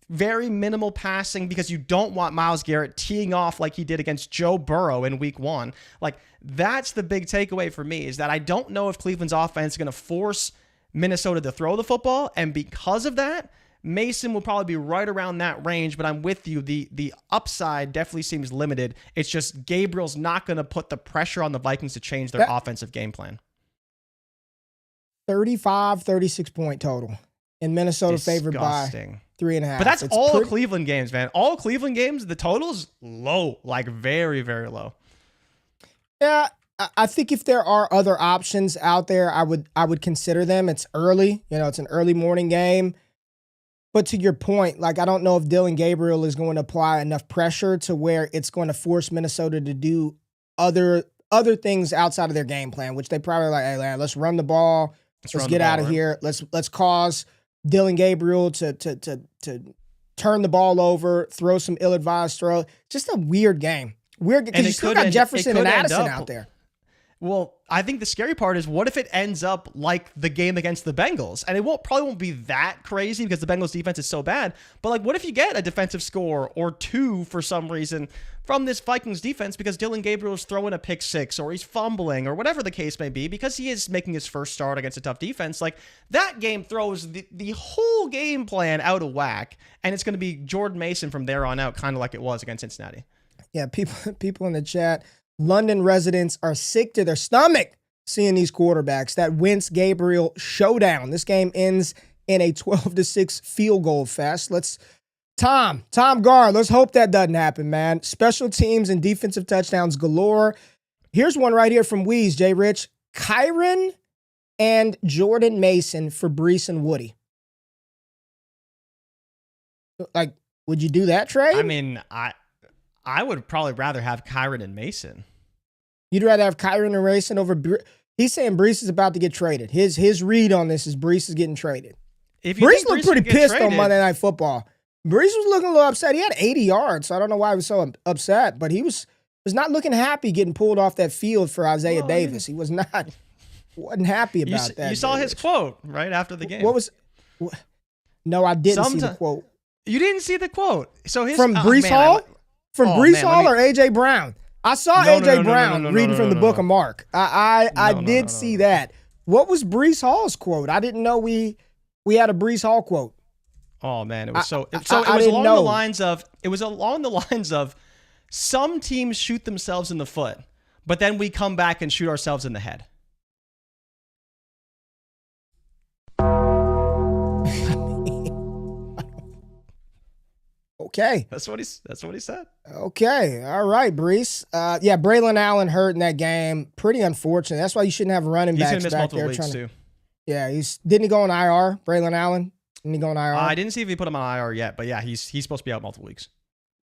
very minimal passing, because you don't want Myles Garrett teeing off like he did against Joe Burrow in week 1. Like, that's the big takeaway for me, is that I don't know if Cleveland's offense is going to force Minnesota to throw the football, and because of that, Mason will probably be right around that range, but I'm with you. The upside definitely seems limited. It's just Gabriel's not going to put the pressure on the Vikings to change their offensive game plan. 35, 36 point total. And Minnesota favored by 3.5. But that's all Cleveland games, man. All Cleveland games, the total's low, like very, very low. Yeah, I think if there are other options out there, I would consider them. It's early, it's an early morning game. But to your point, like, I don't know if Dillon Gabriel is going to apply enough pressure to where it's going to force Minnesota to do other things outside of their game plan, which they probably like, hey, man, let's run the ball. Let's get out of here. Let's cause Dillon Gabriel to turn the ball over, throw some ill-advised throw. Just a weird game. Weird, because you still got Jefferson and Addison out there. Well, I think the scary part is, what if it ends up like the game against the Bengals? And it probably won't be that crazy because the Bengals defense is so bad. But like, what if you get a defensive score or 2 for some reason from this Vikings defense because Dillon Gabriel is throwing a pick 6 or he's fumbling or whatever the case may be, because he is making his first start against a tough defense? Like, that game throws the whole game plan out of whack, and it's going to be Jordan Mason from there on out, kind of like it was against Cincinnati. Yeah, people in the chat, London residents are sick to their stomach seeing these quarterbacks. That Wentz-Gabriel showdown. This game ends in a 12-6 field goal fest. Tom Gar, let's hope that doesn't happen, man. Special teams and defensive touchdowns galore. Here's one right here from Wheeze, Jay Rich. Kyren and Jordan Mason for Breece and Woody. Like, would you do that trade? I mean, I would probably rather have Kyren and Mason. You'd rather have Kyren and Mason over Breece? He's saying Breece is about to get traded. His read on this is Breece is getting traded. Breece looked pretty pissed on Monday Night Football. Breece was looking a little upset. He had 80 yards, so I don't know why he was so upset, but he was not looking happy getting pulled off that field for Isaiah Davis. He was not. Wasn't happy about that. You saw his quote right after the game. What was? No, I didn't see the quote. You didn't see the quote. So his from Breece Hall, Hall or AJ Brown. I saw AJ Brown reading from the book of Mark. I did see that. What was Breece Hall's quote? I didn't know we had a Breece Hall quote. Oh man, it was it was along the lines of some teams shoot themselves in the foot, but then we come back and shoot ourselves in the head. Okay. That's what he said. Okay. All right, Breece. Yeah, Braylon Allen hurt in that game. Pretty unfortunate. That's why you shouldn't have running backs back there trying to. Yeah, didn't he go on IR, Braylon Allen? Didn't he go on IR? I didn't see if he put him on IR yet, but yeah, he's supposed to be out multiple weeks.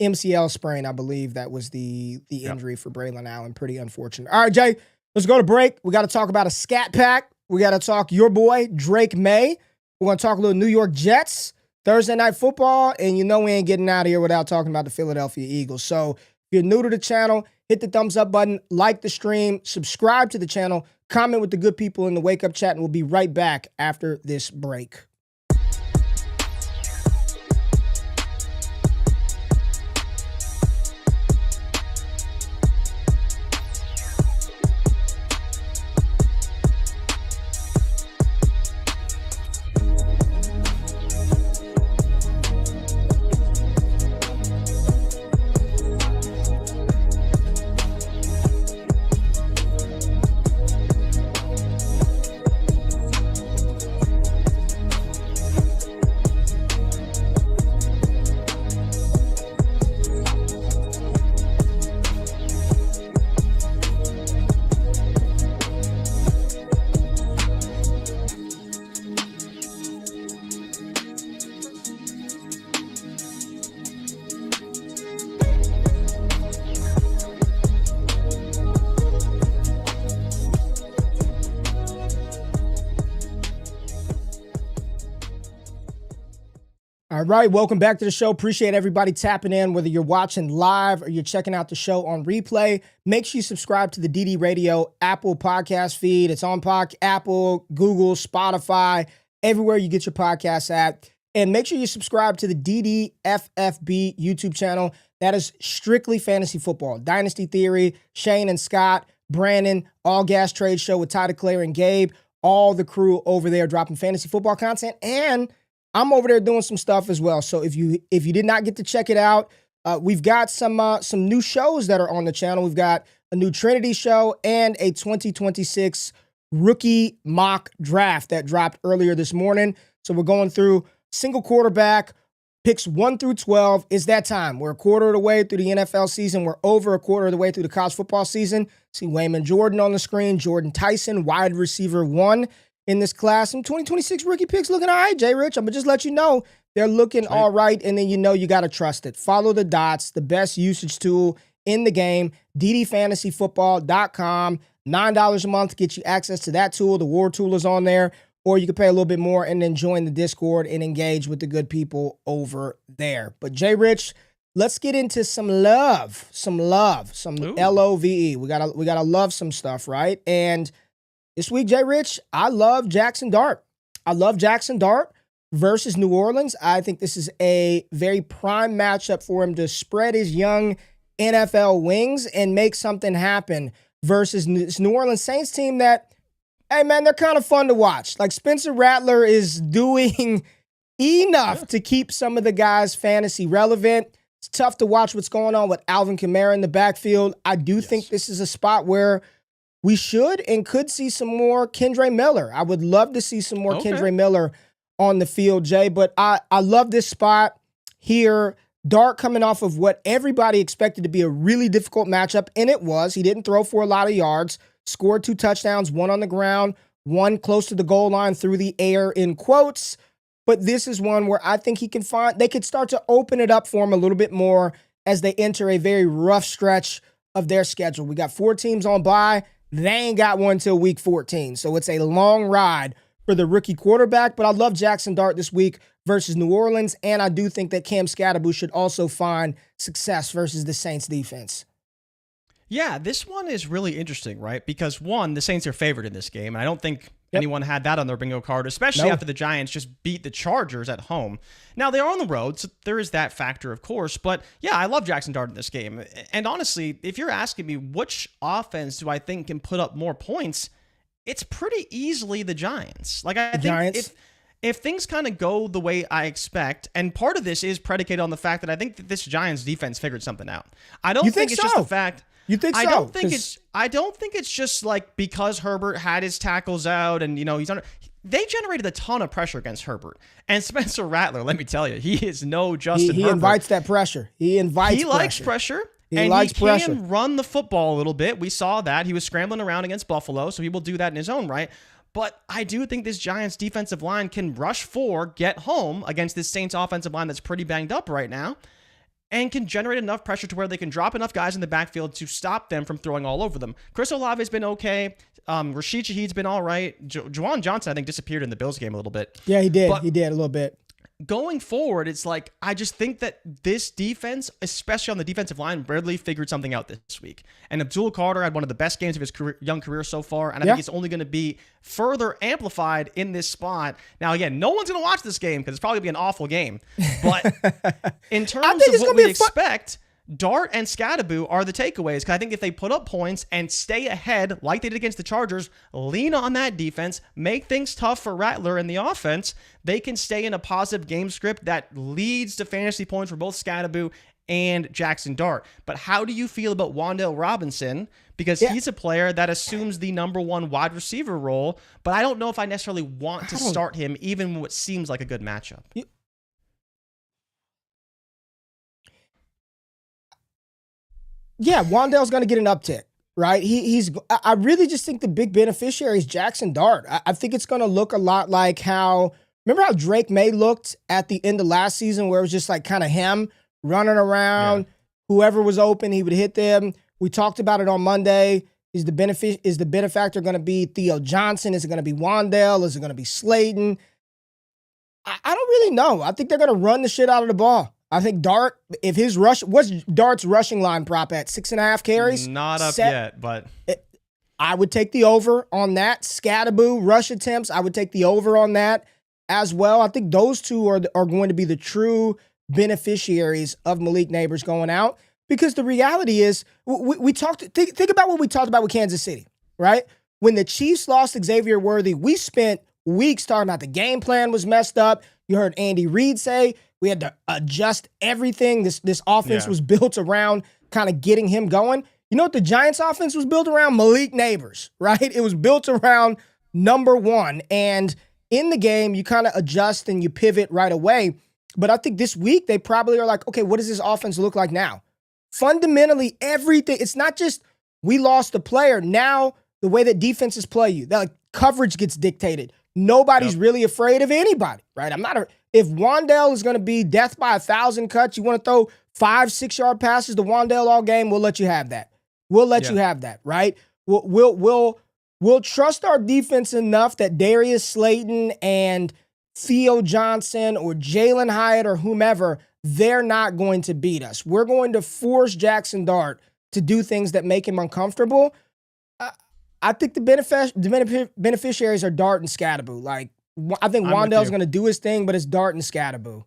MCL sprain, I believe that was the injury for Braylon Allen. Pretty unfortunate. All right, Jay, let's go to break. We got to talk about a scat pack. We got to talk your boy, Drake Maye. We're going to talk a little New York Jets, Thursday Night Football, and you know we ain't getting out of here without talking about the Philadelphia Eagles. So if you're new to the channel, hit the thumbs up button, like the stream, subscribe to the channel, comment with the good people in the Wake Up Chat, and we'll be right back after this break. All right, welcome back to the show. Appreciate everybody tapping in, whether you're watching live or you're checking out the show on replay. Make sure you subscribe to the DD Radio Apple podcast feed. It's on Apple, Google, Spotify, everywhere you get your podcasts at. And make sure you subscribe to the DDFFB YouTube channel. That is strictly fantasy football. Dynasty Theory, Shane and Scott, Brandon, All Gas Trade Show with Ty DeClaire and Gabe. All the crew over there dropping fantasy football content, and I'm over there doing some stuff as well. So if you did not get to check it out, we've got some new shows that are on the channel. We've got a new Trinity show and a 2026 rookie mock draft that dropped earlier this morning. So we're going through single quarterback, picks 1 through 12. It's that time. We're a quarter of the way through the NFL season. We're over a quarter of the way through the college football season. See Wayman Jordan on the screen, Jordan Tyson, wide receiver 1. In this class. Some 2026 rookie picks looking all right, Jay Rich. I'm going to just let you know they're looking all right, and then you know you got to trust it. Follow the dots, the best usage tool in the game, ddfantasyfootball.com. $9 a month to get you access to that tool. The war tool is on there, or you can pay a little bit more and then join the Discord and engage with the good people over there. But Jay Rich, let's get into some love, some LOVE. We gotta love some stuff, right? And this week, Jay Rich, I love Jaxson Dart. I love Jaxson Dart versus New Orleans. I think this is a very prime matchup for him to spread his young NFL wings and make something happen versus this New Orleans Saints team that, hey, man, they're kind of fun to watch. Like, Spencer Rattler is doing enough to keep some of the guys fantasy relevant. It's tough to watch what's going on with Alvin Kamara in the backfield. I do think this is a spot where we should and could see some more Kendre Miller. I would love to see some more Kendre Miller on the field, Jay. But I love this spot here. Dart coming off of what everybody expected to be a really difficult matchup, and it was. He didn't throw for a lot of yards, scored 2 touchdowns, 1 on the ground, 1 close to the goal line through the air in quotes. But this is one where I think they could start to open it up for him a little bit more as they enter a very rough stretch of their schedule. We got 4 teams on bye. They ain't got one till week 14. So it's a long ride for the rookie quarterback. But I love Jaxson Dart this week versus New Orleans. And I do think that Cam Skattebo should also find success versus the Saints defense. Yeah, this one is really interesting, right? Because one, the Saints are favored in this game, and I don't think anyone had that on their bingo card, especially after the Giants just beat the Chargers at home. Now, they are on the road, so there is that factor, of course. But yeah, I love Jaxson Dart in this game. And honestly, if you're asking me which offense do I think can put up more points, it's pretty easily the Giants. Like, I think if things kind of go the way I expect, and part of this is predicated on the fact that I think that this Giants defense figured something out. I don't think it's just the fact. You think so? I don't think it's just like because Herbert had his tackles out and they generated a ton of pressure against Herbert. And Spencer Rattler, let me tell you, he is no Justin Herbert. He invites that pressure. He likes pressure. He can run the football a little bit. We saw that. He was scrambling around against Buffalo, so he will do that in his own right. But I do think this Giants defensive line can rush for, get home against this Saints offensive line that's pretty banged up right now, and can generate enough pressure to where they can drop enough guys in the backfield to stop them from throwing all over them. Chris Olave's been okay. Rashid Shaheed's been all right. Juwan Johnson, I think, disappeared in the Bills game a little bit. Yeah, he did. He did a little bit. Going forward, it's like, I just think that this defense, especially on the defensive line, really figured something out this week. And Abdul Carter had one of the best games of his young career so far, and I think it's only going to be further amplified in this spot. Now, again, no one's going to watch this game because it's probably going to be an awful game. But in terms of what we expect, Dart and Scattebo are the takeaways, because I think if they put up points and stay ahead like they did against the Chargers, lean on that defense, make things tough for Rattler in the offense, they can stay in a positive game script that leads to fantasy points for both Scattebo and Jaxson Dart. But how do you feel about Wan'Dale Robinson? Because he's a player that assumes the number one wide receiver role, but I don't know if I necessarily want to start him, even when it seems like a good matchup. Yeah, Wan'Dale's going to get an uptick, right? I really just think the big beneficiary is Jaxson Dart. I think it's going to look a lot like remember how Drake Maye looked at the end of last season, where it was just like kind of him running around. Whoever was open, he would hit them. We talked about it on Monday. Is the benefactor going to be Theo Johnson? Is it going to be Wan'Dale? Is it going to be Slayton? I don't really know. I think they're going to run the shit out of the ball. I think Dart, if his what's Dart's rushing line prop at? 6.5 carries? Not up yet, but I would take the over on that. Scattebo rush attempts, I would take the over on that as well. I think those two are going to be the true beneficiaries of Malik Neighbors going out, because the reality is, we talked. Think about what we talked about with Kansas City, right? When the Chiefs lost Xavier Worthy, we spent weeks talking about the game plan was messed up. You heard Andy Reid say we had to adjust everything. This offense was built around kind of getting him going. You know what the Giants offense was built around? Malik Neighbors, right? It was built around number one. And in the game, you kind of adjust and you pivot right away. But I think this week, they probably are like, okay, what does this offense look like now? Fundamentally, everything, it's not just we lost the player. Now, the way that defenses play you, that coverage gets dictated. Nobody's really afraid of anybody, right? If Wan'Dale is going to be death by 1,000 cuts, you want to throw 5-6 yard passes to Wan'Dale all game, we'll let you have that. We'll let you have that, right? We'll trust our defense enough that Darius Slayton and Theo Johnson or Jalen Hyatt or whomever, they're not going to beat us. We're going to force Jaxson Dart to do things that make him uncomfortable. I think the beneficiaries are Dart and Scattebo. I think Wan'Dale's going to do his thing, but it's Dart and Scattebo.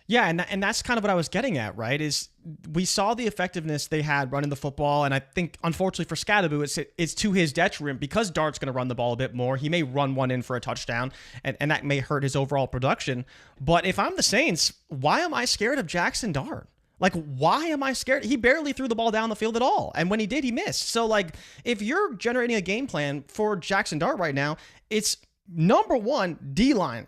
Yeah, and that's kind of what I was getting at, right? Is we saw the effectiveness they had running the football, and I think, unfortunately for Scattebo, it's to his detriment because Dart's going to run the ball a bit more. He may run one in for a touchdown, and that may hurt his overall production. But if I'm the Saints, why am I scared of Jaxson Dart? Why am I scared? He barely threw the ball down the field at all. And when he did, he missed. So, if you're generating a game plan for Jaxson Dart right now, it's number one, D-line.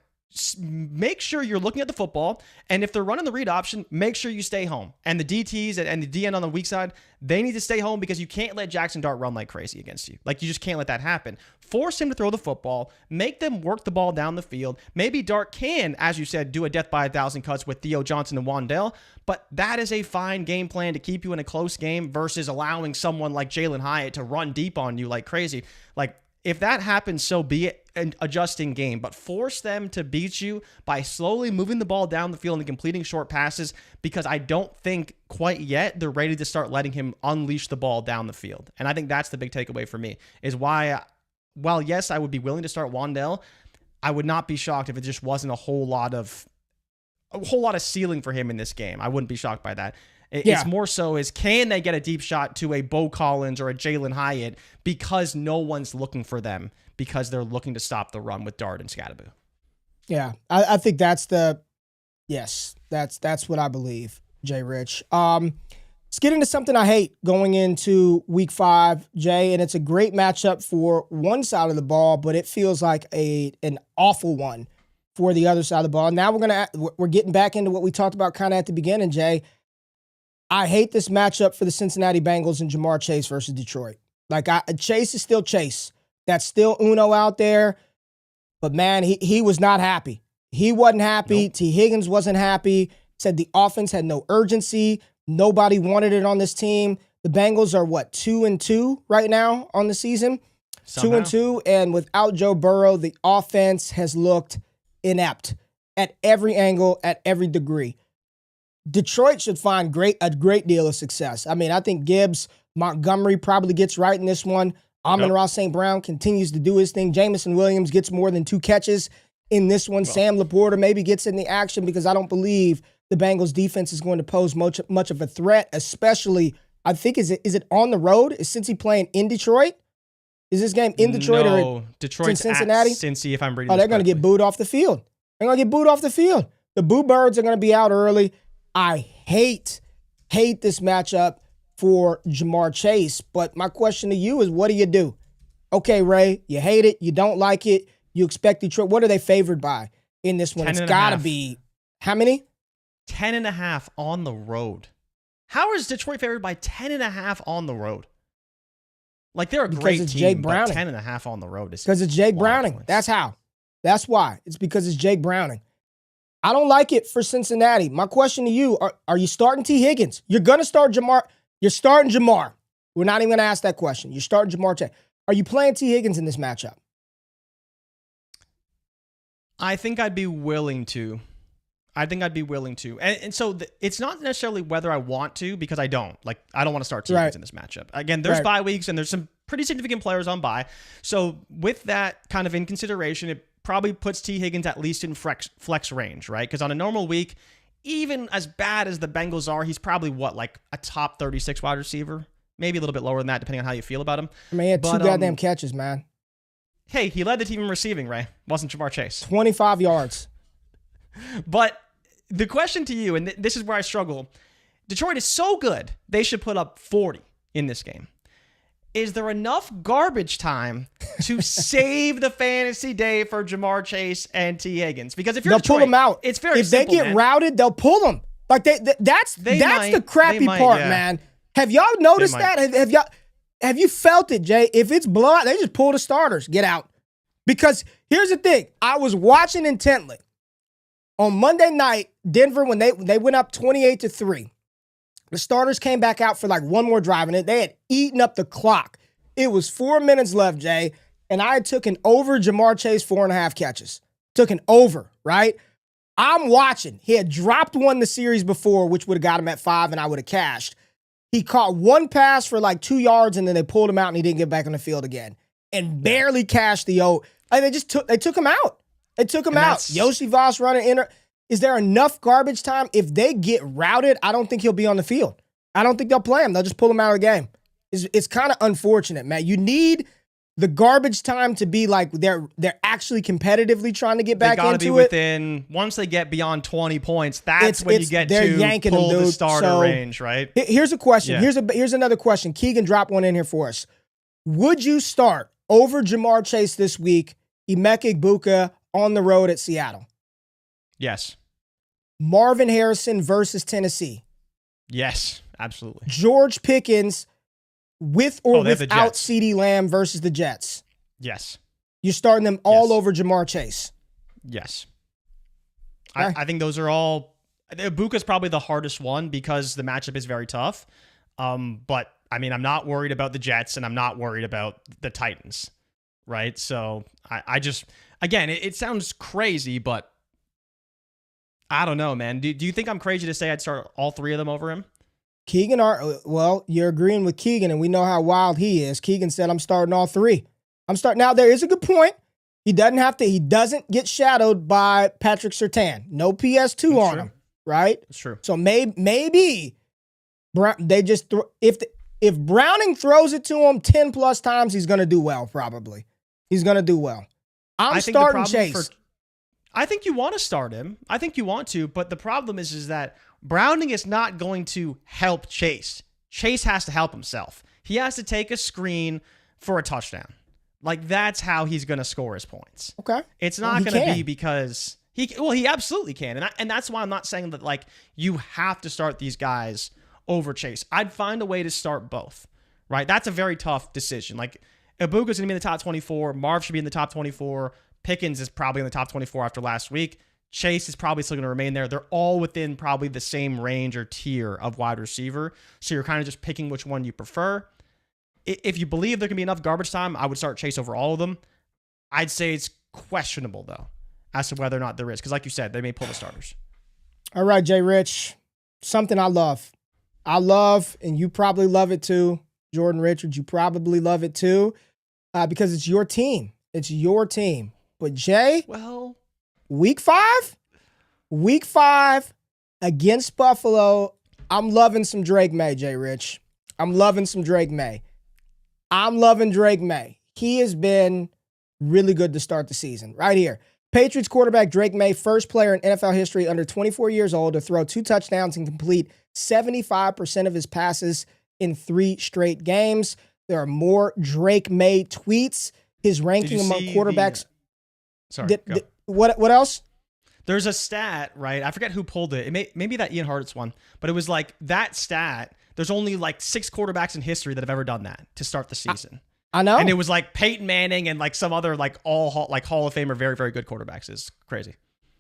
Make sure you're looking at the football, and if they're running the read option, make sure you stay home. And the DTs and the DN on the weak side, they need to stay home because you can't let Jaxson Dart run like crazy against you. You just can't let that happen. Force him to throw the football. Make them work the ball down the field. Maybe Dart can, as you said, do a death by 1,000 cuts with Theo Johnson and Wan'Dale, but that is a fine game plan to keep you in a close game versus allowing someone like Jalen Hyatt to run deep on you like crazy. if that happens, so be it, an adjusting game, but force them to beat you by slowly moving the ball down the field and completing short passes, because I don't think quite yet they're ready to start letting him unleash the ball down the field. And I think that's the big takeaway for me, is why, while yes, I would be willing to start Wan'Dale, I would not be shocked if it just wasn't a whole lot of ceiling for him in this game. I wouldn't be shocked by that. It's more so is, can they get a deep shot to a Bo Collins or a Jalen Hyatt, because no one's looking for them, because they're looking to stop the run with Dart and Scattebo. Yeah, I think that's what I believe, Jay Rich. Let's get into something I hate going into week 5, Jay, and it's a great matchup for one side of the ball, but it feels like an awful one for the other side of the ball. Now we're getting back into what we talked about kind of at the beginning, Jay. I hate this matchup for the Cincinnati Bengals and Ja'Marr Chase versus Detroit. Chase is still Chase. That's still Uno out there. But, man, he was not happy. He wasn't happy. Nope. T. Higgins wasn't happy. Said the offense had no urgency. Nobody wanted it on this team. The Bengals are, 2-2 right now on the season? Somehow. 2-2. And without Joe Burrow, the offense has looked inept at every angle, at every degree. Detroit should find a great deal of success. I mean, I think Gibbs, Montgomery probably gets right in this one. Amon-Ra St. Brown continues to do his thing. Jameson Williams gets more than 2 catches in this one. Well, Sam Laporta maybe gets in the action, because I don't believe the Bengals defense is going to pose much of a threat, especially, I think, is it on the road? Is Cincy playing in Detroit? Is this game in Detroit or Detroit's in Cincinnati? At Cincy, if I'm reading they're going to get booed off the field. The Boo Birds are going to be out early. I hate this matchup for Ja'Marr Chase, but my question to you is, what do you do? Okay, Ray, you hate it, you don't like it, you expect Detroit. What are they favored by in this one? It's got to be, how many? 10.5 on the road. How is Detroit favored by 10.5 on the road? They're a great team, Jake Browning. But 10.5 on the road is because it's Jake Browning. Points. That's how. That's why. It's because it's Jake Browning. I don't like it for Cincinnati. My question to you, are you starting T. Higgins? You're going to start Ja'Marr. You're starting Ja'Marr. We're not even going to ask that question. You're starting Ja'Marr Chase. Are you playing T. Higgins in this matchup? I think I'd be willing to. And so it's not necessarily whether I want to, because I don't. I don't want to start T. Higgins in this matchup. Again, there's bye weeks, and there's some pretty significant players on bye. So with that kind of in consideration, it probably puts T. Higgins at least in flex range, right? Because on a normal week, even as bad as the Bengals are, he's probably a top 36 wide receiver? Maybe a little bit lower than that, depending on how you feel about him. I mean, he had 2 goddamn catches, man. Hey, he led the team in receiving, Ray. Wasn't Ja'Marr Chase. 25 yards. But the question to you, and this is where I struggle, Detroit is so good, they should put up 40 in this game. Is there enough garbage time to save the fantasy day for Ja'Marr Chase and T. Higgins? Because if you're Detroit, pull them out. It's very if simple, they get routed, they'll pull them. That's the crappy part, man. Have y'all noticed that? Have you felt it, Jay? If it's blowout, they just pull the starters. Get out. Because here's the thing. I was watching intently. On Monday night, Denver, when they went up 28-3, the starters came back out for one more drive, and they had eaten up the clock. It was 4 minutes left, Jay, and I took an over Ja'Marr Chase 4.5 catches. Took an over, right? I'm watching. He had dropped one the series before, which would have got him at 5, and I would have cashed. He caught one pass for 2 yards, and then they pulled him out, and he didn't get back on the field again. And barely cashed the O. They took him out. They took him out. Yoshi Voss running in. Is there enough garbage time? If they get routed, I don't think he'll be on the field. I don't think they'll play him. They'll just pull him out of the game. It's kind of unfortunate, man. You need the garbage time to be they're actually competitively trying to get back into it. They got to be within, once they get beyond 20 points, that's when you get to yanking pull them, the starter range, right? Here's a question. Yeah. Here's another question. Keegan, drop one in here for us. Would you start over Ja'Marr Chase this week, Emeka Egbuka on the road at Seattle? Yes. Marvin Harrison versus Tennessee. Yes, absolutely. George Pickens with or without CeeDee Lamb versus the Jets. Yes. You're starting them all over Ja'Marr Chase. Yes. Okay. I think those are all. Ibuka's probably the hardest one because the matchup is very tough. But I mean, I'm not worried about the Jets and I'm not worried about the Titans. right? So I just, again, it sounds crazy, but I don't know, man. Do you think I'm crazy to say I'd start all three of them over him? Well, you're agreeing with Keegan, and we know how wild he is. Keegan said, I'm starting all three. Now, there is a good point. He doesn't get shadowed by Patrick Surtain. No PS2 on him, right? That's true. So maybe they just if Browning throws it to him 10 plus times, he's going to do well, probably. He's going to do well. I'm starting Chase. I think you want to start him. I think you want to, but the problem is that Browning is not going to help Chase. Chase has to help himself. He has to take a screen for a touchdown. Like, that's how he's going to score his points. Okay. It's not going to be because he absolutely can. And that's why I'm not saying that, like, you have to start these guys over Chase. I'd find a way to start both, right? That's a very tough decision. Like, Ibuka's going to be in the top 24. Marv should be in the top 24. Pickens is probably in the top 24 after last week. Chase is probably still going to remain there. They're all within probably the same range or tier of wide receiver. So you're kind of just picking which one you prefer. If you believe there can be enough garbage time, I would start Chase over all of them. I'd say it's questionable, though, as to whether or not there is. Because like you said, they may pull the starters. All right, Jay Rich. Something I love. And you probably love it too. Jordan Richards, you probably love it too. Because it's your team. It's your team. But Jay, week five against Buffalo, I'm loving some Drake Maye, Jay Rich. I'm loving Drake Maye. He has been really good to start the season. Right here. Patriots quarterback Drake Maye, first player in NFL history under 24 years old to throw 2 touchdowns and complete 75% of his passes in 3 straight games. There are more Drake Maye tweets. His ranking among quarterbacks. What else? There's a stat, right? I forget who pulled it. Maybe that Ian Hartitz one, but it was like that stat. There's only like 6 quarterbacks in history that have ever done that to start the season. I know. And it was like Peyton Manning and like some other like Hall of Famer, very, very good quarterbacks. It's crazy.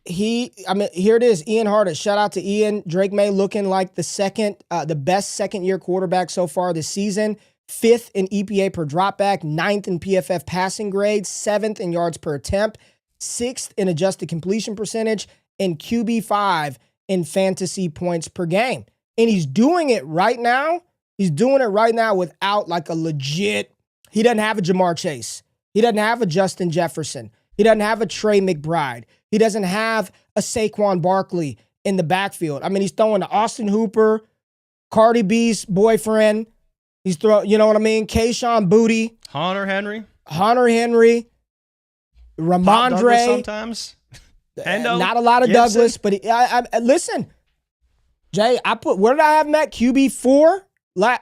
Here it is. Ian Hartitz. Shout out to Ian. Drake Maye looking like the best second-year quarterback so far this season. 5th in EPA per dropback, 9th in PFF passing grade, 7th in yards per attempt, 6th in adjusted completion percentage, and QB5 in fantasy points per game. And he's doing it right now. Without like a legit, he doesn't have a Jamar Chase. He doesn't have a Justin Jefferson. He doesn't have a Trey McBride. He doesn't have a Saquon Barkley in the backfield. I mean, he's throwing to Austin Hooper, Cardi B's boyfriend. He's throwing, you know what I mean? Kayshawn Booty. Hunter Henry. Ramondre. Sometimes. Not a lot of Gibson. Douglas, but listen, Jay, where did I have him at? QB4?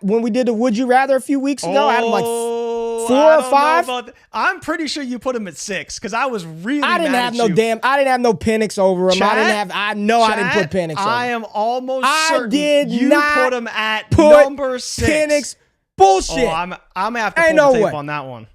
When we did the Would You Rather a few weeks ago, I had him like 4 or 5. I'm pretty sure you put him at 6 because I was really I didn't mad have at you. I didn't have no Penix over him. I didn't put Penix over him. I am almost certain you put him at number 6. Penix. Bullshit. Oh, I'm gonna have to pull the tape on that one.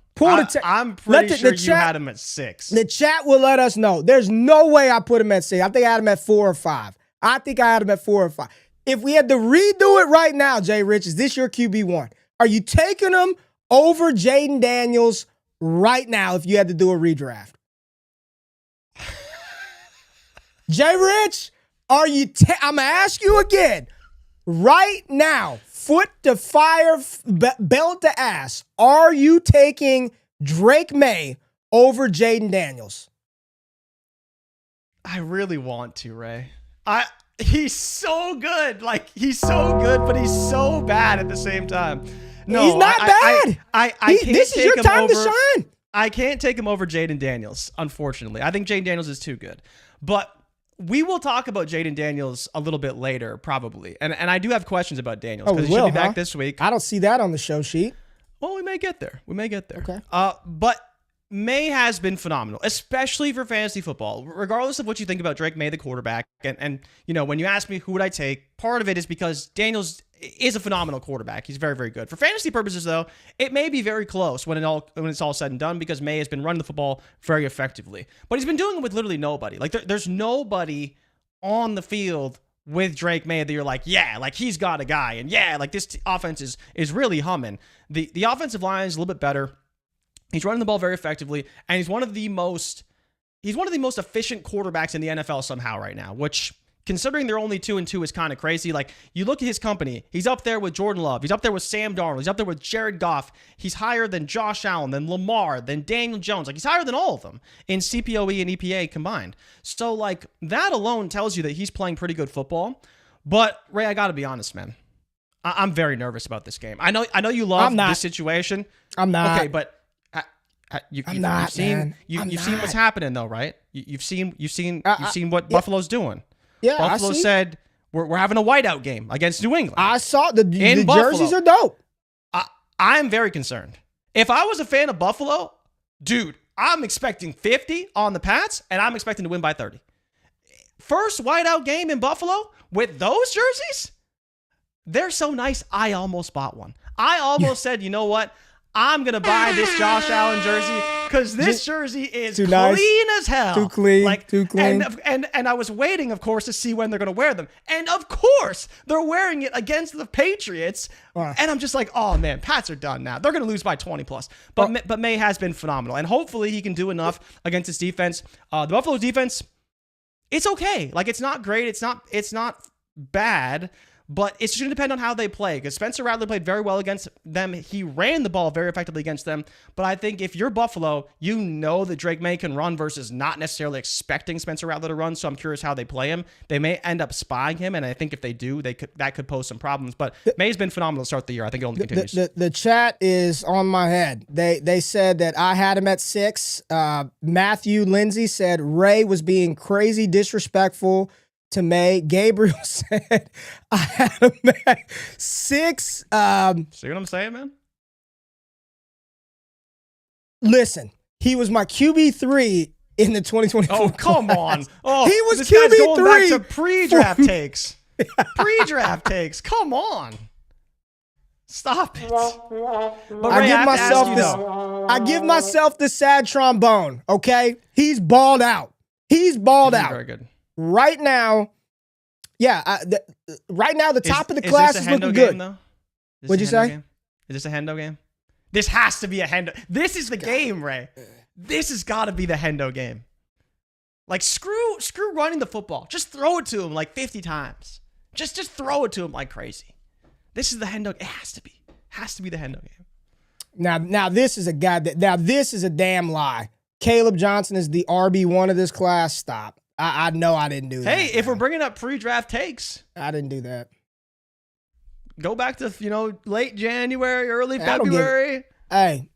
I'm pretty sure you had him at 6. The chat will let us know. There's no way I put him at 6. I think I had him at 4 or 5. If we had to redo it right now, Jay Rich, is this your QB1? Are you taking him over Jaden Daniels right now if you had to do a redraft? Jay Rich, I'm going to ask you again. Right now, foot to fire, belt to ass, are you taking Drake Maye over Jaden Daniels? I really want to, Ray. He's so good. Like, he's so good, but he's so bad at the same time. No, he's not bad. This is your time to shine. I can't take him over Jaden Daniels, unfortunately. I think Jaden Daniels is too good. But we will talk about Jaden Daniels a little bit later, probably. And I do have questions about Daniels because he should be back this week. I don't see that on the show sheet. Well, we may get there. Okay. But Maye has been phenomenal, especially for fantasy football. Regardless of what you think about Drake Maye, the quarterback, and you know, when you ask me who would I take, part of it is because Daniels is a phenomenal quarterback. He's very, very good. For fantasy purposes, though, it may be very close when it's all said and done because Maye has been running the football very effectively. But he's been doing it with literally nobody. Like there's nobody on the field with Drake Maye that you're like, yeah, like he's got a guy, and yeah, like this offense is really humming. The offensive line is a little bit better. He's running the ball very effectively, and he's one of the most efficient quarterbacks in the NFL somehow right now, which, considering they're only 2-2, is kind of crazy. Like, you look at his company, he's up there with Jordan Love, he's up there with Sam Darnold, he's up there with Jared Goff, he's higher than Josh Allen, than Lamar, than Daniel Jones. Like, he's higher than all of them in CPOE and EPA combined. So, like, that alone tells you that he's playing pretty good football. But, Ray, I got to be honest, man. I'm very nervous about this game. I know you love this situation. I'm not. Okay, but you've seen what's happening though, right? You've seen what Buffalo's doing. Yeah, Buffalo said we're having a whiteout game against New England. I saw the jerseys are dope. I'm very concerned. If I was a fan of Buffalo, dude, I'm expecting 50 on the Pats, and I'm expecting to win by 30. First whiteout game in Buffalo with those jerseys? They're so nice, I almost bought one. I almost said, you know what? I'm going to buy this Josh Allen jersey because this jersey is clean as hell. Too clean. Too clean. And I was waiting, of course, to see when they're going to wear them. And, of course, they're wearing it against the Patriots. And I'm just like, oh, man, Pats are done now. They're going to lose by 20+. But Maye has been phenomenal. And hopefully he can do enough against his defense. The Buffalo defense, it's okay. Like, it's not great. It's not bad. But it's just going to depend on how they play, because Spencer Rattler played very well against them. He ran the ball very effectively against them. But I think if you're Buffalo, you know that Drake Maye can run versus not necessarily expecting Spencer Rattler to run. So I'm curious how they play him. They may end up spying him, and I think if they do, that could pose some problems. But Maye's been phenomenal to start the year. I think it only continues. The chat is on my head. They said that I had him at 6. Matthew Lindsay said Ray was being crazy disrespectful to Maye. Gabriel said I had him at 6. See what I'm saying, man? Listen, he was my QB3 in the 2024. Oh, come on. Oh, he was this QB3. Guy's going back to pre-draft takes. Pre-draft takes. Come on. Stop it. But Ray, I give myself the sad trombone, okay? He's balled out. He's out. Very good. Right now, the top of the class is looking good. What'd you say? Game? Is this a Hendo game? This has to be a Hendo. This is the game, Ray. This has got to be the Hendo game. Like, screw running the football. Just throw it to him like 50 times. Just throw it to him like crazy. This is the Hendo. It has to be. Has to be the Hendo game. Now this is a guy that. Now this is a damn lie. Caleb Johnson is the RB1 of this class. Stop. I know I didn't do that. Hey, if we're bringing up pre-draft takes, I didn't do that. Go back to late January, early February. I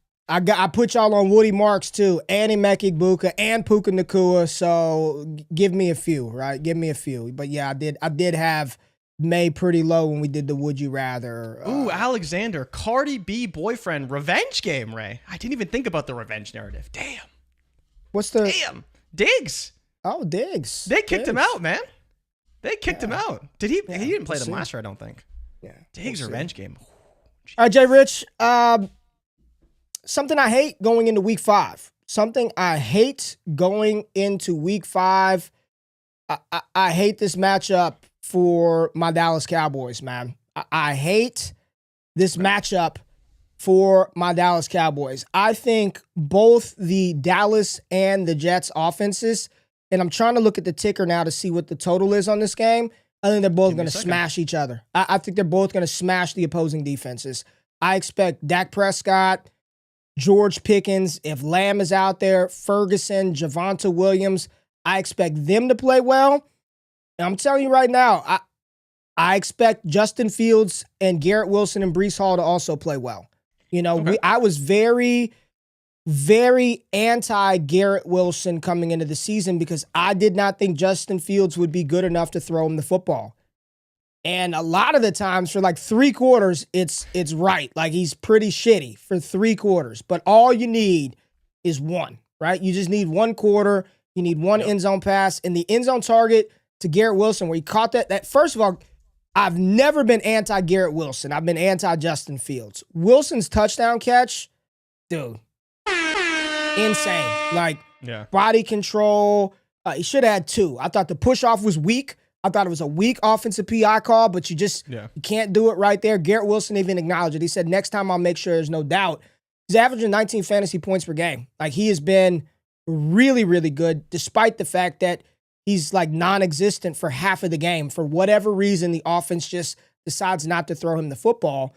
put y'all on Woody Marks too, and Emeka and Puka Nacua. So give me a few, right? Give me a few. But yeah, I did have Maye pretty low when we did the Would You Rather. Ooh, Alexander, Cardi B boyfriend revenge game, Ray. I didn't even think about the revenge narrative. Damn. Damn. Diggs. Oh, Diggs. They kicked him out, man. They kicked him out. Did he? He didn't play them last year, I don't think. Yeah. Diggs revenge game. All right, Jay Rich. Something I hate going into week 5. I hate this matchup for my Dallas Cowboys, man. I hate this matchup for my Dallas Cowboys. I think both the Dallas and the Jets offenses, and I'm trying to look at the ticker now to see what the total is on this game. I think they're both going to smash each other. I think they're both going to smash the opposing defenses. I expect Dak Prescott, George Pickens, if Lamb is out there, Ferguson, Javonte Williams, I expect them to play well. And I'm telling you right now, I expect Justin Fields and Garrett Wilson and Breece Hall to also play well. I was very, very anti-Garrett Wilson coming into the season because I did not think Justin Fields would be good enough to throw him the football. And a lot of the times for like 3 quarters, it's right. Like, he's pretty shitty for 3 quarters. But all you need is one, right? You just need 1 quarter. You need one end zone pass. And the end zone target to Garrett Wilson where he caught that first of all, I've never been anti-Garrett Wilson. I've been anti-Justin Fields. Wilson's touchdown catch, dude, insane. Like, body control. He should have had 2. I thought the push-off was weak. I thought it was a weak offensive PI call, but you can't do it right there. Garrett Wilson even acknowledged it. He said, next time I'll make sure there's no doubt. He's averaging 19 fantasy points per game. Like, he has been really, really good, despite the fact that he's like non-existent for half of the game. For whatever reason, the offense just decides not to throw him the football.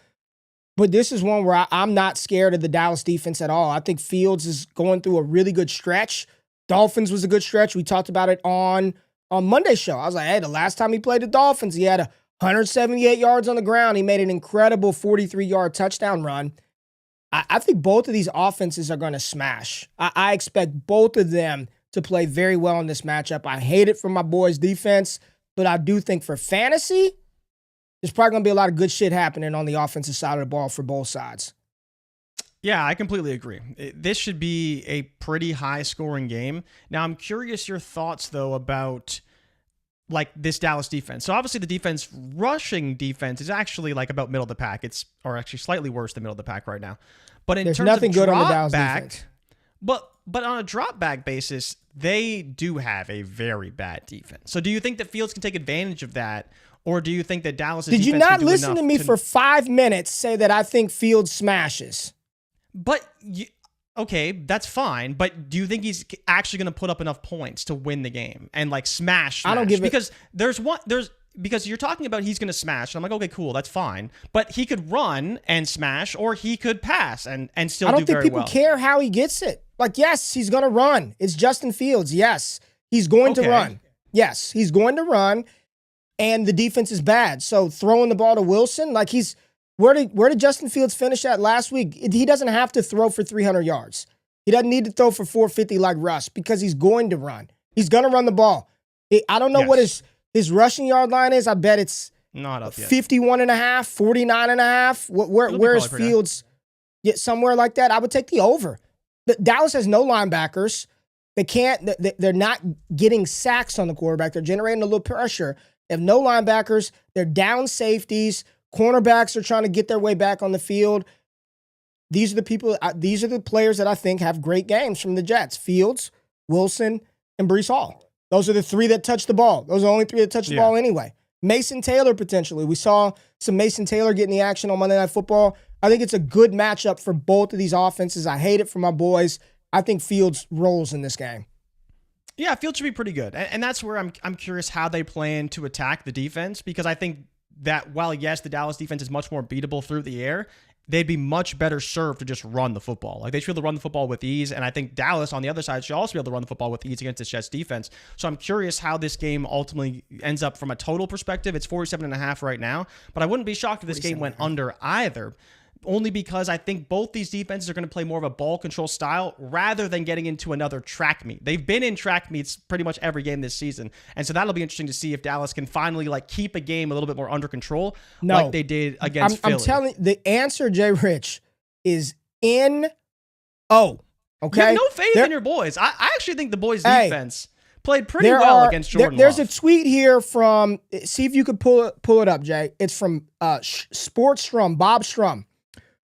But this is one where I'm not scared of the Dallas defense at all. I think Fields is going through a really good stretch. Dolphins was a good stretch. We talked about it on Monday's show. I was like, hey, the last time he played the Dolphins, he had 178 yards on the ground. He made an incredible 43-yard touchdown run. I think both of these offenses are going to smash. I expect both of them to play very well in this matchup. I hate it for my boys' defense, but I do think for fantasy, there's probably going to be a lot of good shit happening on the offensive side of the ball for both sides. Yeah, I completely agree. This should be a pretty high-scoring game. Now, I'm curious your thoughts, though, about like this Dallas defense. So obviously the rushing defense is actually like about middle of the pack. Or actually slightly worse than middle of the pack right now. But in There's terms nothing of good on the drop Dallas back, defense. But on a drop back basis, they do have a very bad defense. So do you think that Fields can take advantage of that? Or do you think that Dallas Did you not listen to me for 5 minutes say that I think Fields smashes? But okay, that's fine. But do you think he's actually going to put up enough points to win the game and like smash? I don't give because because you're talking about he's going to smash. And I'm like, okay, cool, that's fine. But he could run and smash, or he could pass and still do very well. I don't think people care how he gets it. Like, yes, he's going to run. It's Justin Fields. Yes, he's going to run. Yes, he's going to run. And the defense is bad. So throwing the ball to Wilson, like where did Justin Fields finish at last week? He doesn't have to throw for 300 yards. He doesn't need to throw for 450 like Russ because he's going to run. He's going to run the ball. I don't know what his rushing yard line is. I bet it's not up yet. 51 and a half, 49 and a half. Where is Fields? Yeah, somewhere like that. I would take the over. Dallas has no linebackers. They're not getting sacks on the quarterback. They're generating a little pressure. They have no linebackers. They're down safeties. Cornerbacks are trying to get their way back on the field. These are the players that I think have great games from the Jets. Fields, Wilson, and Breece Hall. Those are the three that touch the ball. Those are the only three that touch the ball anyway. Mason Taylor, potentially. We saw some Mason Taylor getting the action on Monday Night Football. I think it's a good matchup for both of these offenses. I hate it for my boys. I think Fields rolls in this game. Yeah, Fields should be pretty good. And that's where I'm curious how they plan to attack the defense, because I think that while, yes, the Dallas defense is much more beatable through the air, they'd be much better served to just run the football. Like, they should be able to run the football with ease, and I think Dallas, on the other side, should also be able to run the football with ease against the Jets defense. So I'm curious how this game ultimately ends up from a total perspective. It's 47.5 right now, but I wouldn't be shocked if this game went under either, only because I think both these defenses are going to play more of a ball control style rather than getting into another track meet. They've been in track meets pretty much every game this season, and so that'll be interesting to see if Dallas can finally like keep a game a little bit more under control, like they did against Philly. I'm telling you, the answer, Jay Rich, is N-O. Okay, you have no faith in your boys. I actually think the boys' defense played pretty well against Jordan There's Love. a tweet here from, see if you could pull it up, Jay. It's from Sports Strum, Bob Strum.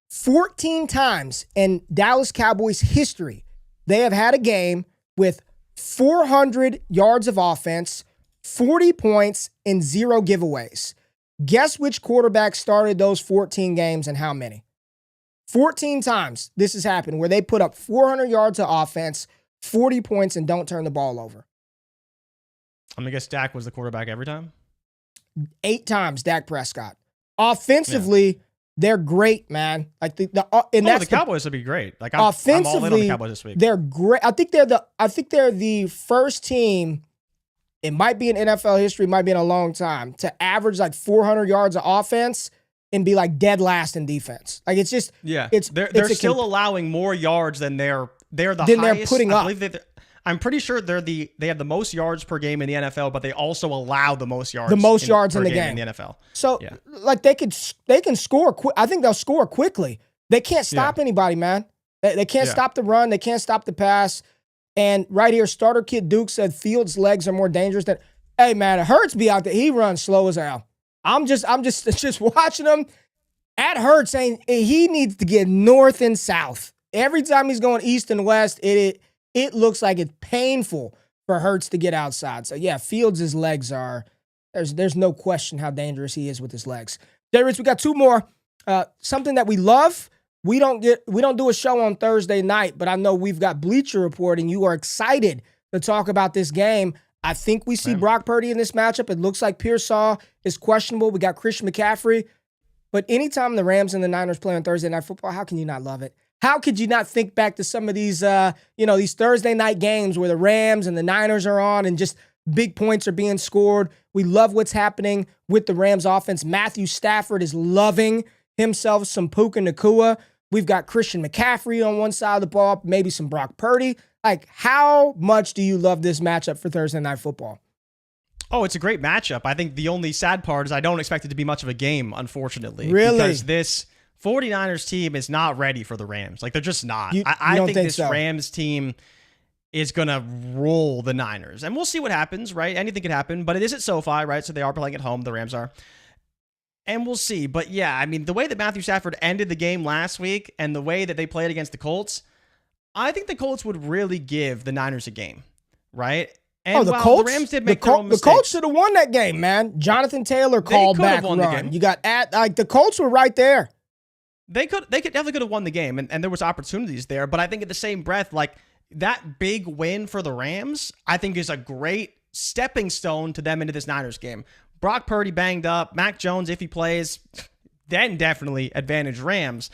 14 times in Dallas Cowboys history, they have had a game with 400 yards of offense, 40 points, and 0 giveaways. Guess which quarterback started those 14 games and how many? 14 times this has happened where they put up 400 yards of offense, 40 points, and don't turn the ball over. I'm going to guess Dak was the quarterback every time? 8 times Dak Prescott. Offensively, they're great, man. Like the Cowboys would be great. Like I'm all in on the Cowboys this week. They're great. I think they're the first team. It might be in NFL history, might be in a long time, to average like 400 yards of offense and be like dead last in defense. Like it's just they're still allowing more yards than they're the highest. They're putting up. I'm pretty sure they have the most yards per game in the NFL, but they also allow the most yards. In the game in the NFL. So like they can score. I think they'll score quickly. They can't stop anybody, man. They can't stop the run. They can't stop the pass. And right here, starter Kid Duke said Fields' legs are more dangerous than. Hey man, Hurts be out there. He runs slow as hell. I'm just watching him. At Hurts, saying he needs to get north and south. Every time he's going east and west, it looks like it's painful for Hurts to get outside. So, yeah, Fields' legs are – there's no question how dangerous he is with his legs. Jay Rich, we got 2 more. Something that we love, we don't do a show on Thursday night, but I know we've got Bleacher Report, and you are excited to talk about this game. I think we see Brock Purdy in this matchup. It looks like Pearsall is questionable. We got Christian McCaffrey. But anytime the Rams and the Niners play on Thursday Night Football, how can you not love it? How could you not think back to some of these, these Thursday night games where the Rams and the Niners are on and just big points are being scored? We love what's happening with the Rams offense. Matthew Stafford is loving himself some Puka Nacua. We've got Christian McCaffrey on one side of the ball, maybe some Brock Purdy. Like, how much do you love this matchup for Thursday Night Football? Oh, it's a great matchup. I think the only sad part is I don't expect it to be much of a game, unfortunately. Really? Because this 49ers team is not ready for the Rams. Like, they're just not. I think this Rams team is going to roll the Niners. And we'll see what happens, right? Anything could happen. But it is at SoFi, right? So they are playing at home. The Rams are. And we'll see. But yeah, I mean, the way that Matthew Stafford ended the game last week and the way that they played against the Colts, I think the Colts would really give the Niners a game, right? And the Colts, the Rams did make their own mistakes. The Colts should have won that game, man. Jonathan Taylor called back run. The game. You got the Colts were right there. They definitely could have won the game, and there was opportunities there. But I think at the same breath, like that big win for the Rams, I think is a great stepping stone to them into this Niners game. Brock Purdy banged up, Mac Jones if he plays, then definitely advantage Rams.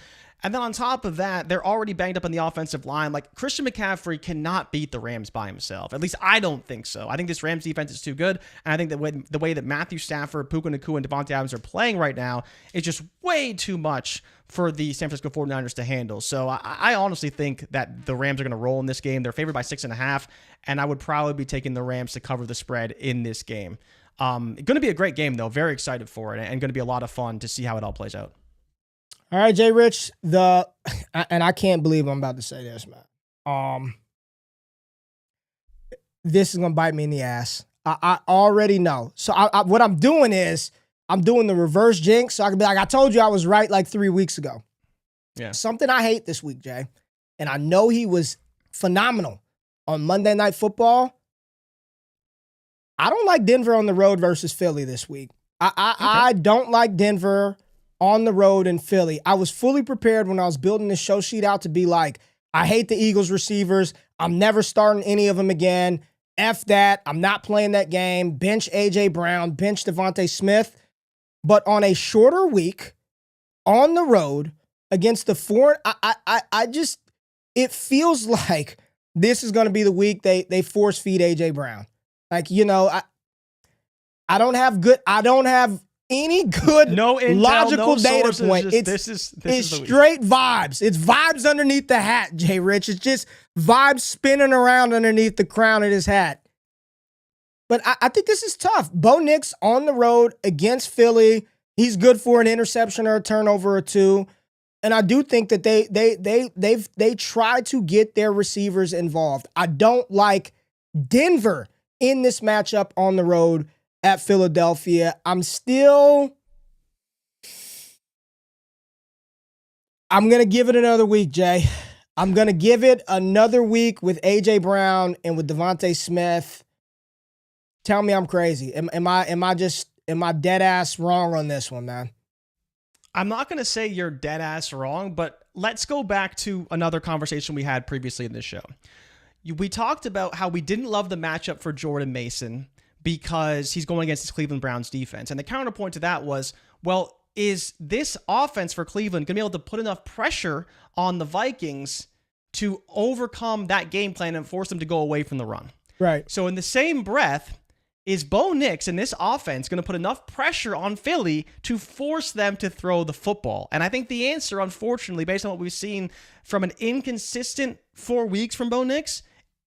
And then on top of that, they're already banged up on the offensive line. Like, Christian McCaffrey cannot beat the Rams by himself. At least I don't think so. I think this Rams defense is too good. And I think the way that Matthew Stafford, Puka Nacua, and Devontae Adams are playing right now is just way too much for the San Francisco 49ers to handle. So I honestly think that the Rams are going to roll in this game. They're favored by 6.5, and I would probably be taking the Rams to cover the spread in this game. Going to be a great game, though. Very excited for it, and going to be a lot of fun to see how it all plays out. All right, Jay Rich, and I can't believe I'm about to say this, man. This is going to bite me in the ass. I already know. So what I'm doing is I'm doing the reverse jinx, so I can be like, I told you I was right like 3 weeks ago. Yeah. Something I hate this week, Jay, and I know he was phenomenal on Monday Night Football. I don't like Denver on the road versus Philly this week. I don't like Denver on the road in Philly. I was fully prepared when I was building this show sheet out to be like, I hate the Eagles receivers. I'm never starting any of them again. F that. I'm not playing that game. Bench A.J. Brown. Bench Devontae Smith. But on a shorter week, on the road, against the foreign, it feels like this is going to be the week they force feed A.J. Brown. Like, I don't have any good no intel, logical no data sources, point. This It's is straight vibes. It's vibes underneath the hat, Jay Rich. It's just vibes spinning around underneath the crown of his hat. But I think this is tough. Bo Nix on the road against Philly. He's good for an interception or a turnover or two. And I do think that they try to get their receivers involved. I don't like Denver in this matchup on the road at Philadelphia. I'm going to give it another week, Jay. I'm going to give it another week with A.J. Brown and with Devontae Smith. Tell me I'm crazy. Am I dead ass wrong on this one, man? I'm not going to say you're dead ass wrong, but let's go back to another conversation we had previously in this show. We talked about how we didn't love the matchup for Jordan Mason because he's going against his Cleveland Browns defense. And the counterpoint to that was, well, is this offense for Cleveland going to be able to put enough pressure on the Vikings to overcome that game plan and force them to go away from the run? Right. So in the same breath, is Bo Nix and this offense going to put enough pressure on Philly to force them to throw the football? And I think the answer, unfortunately, based on what we've seen from an inconsistent 4 weeks from Bo Nix,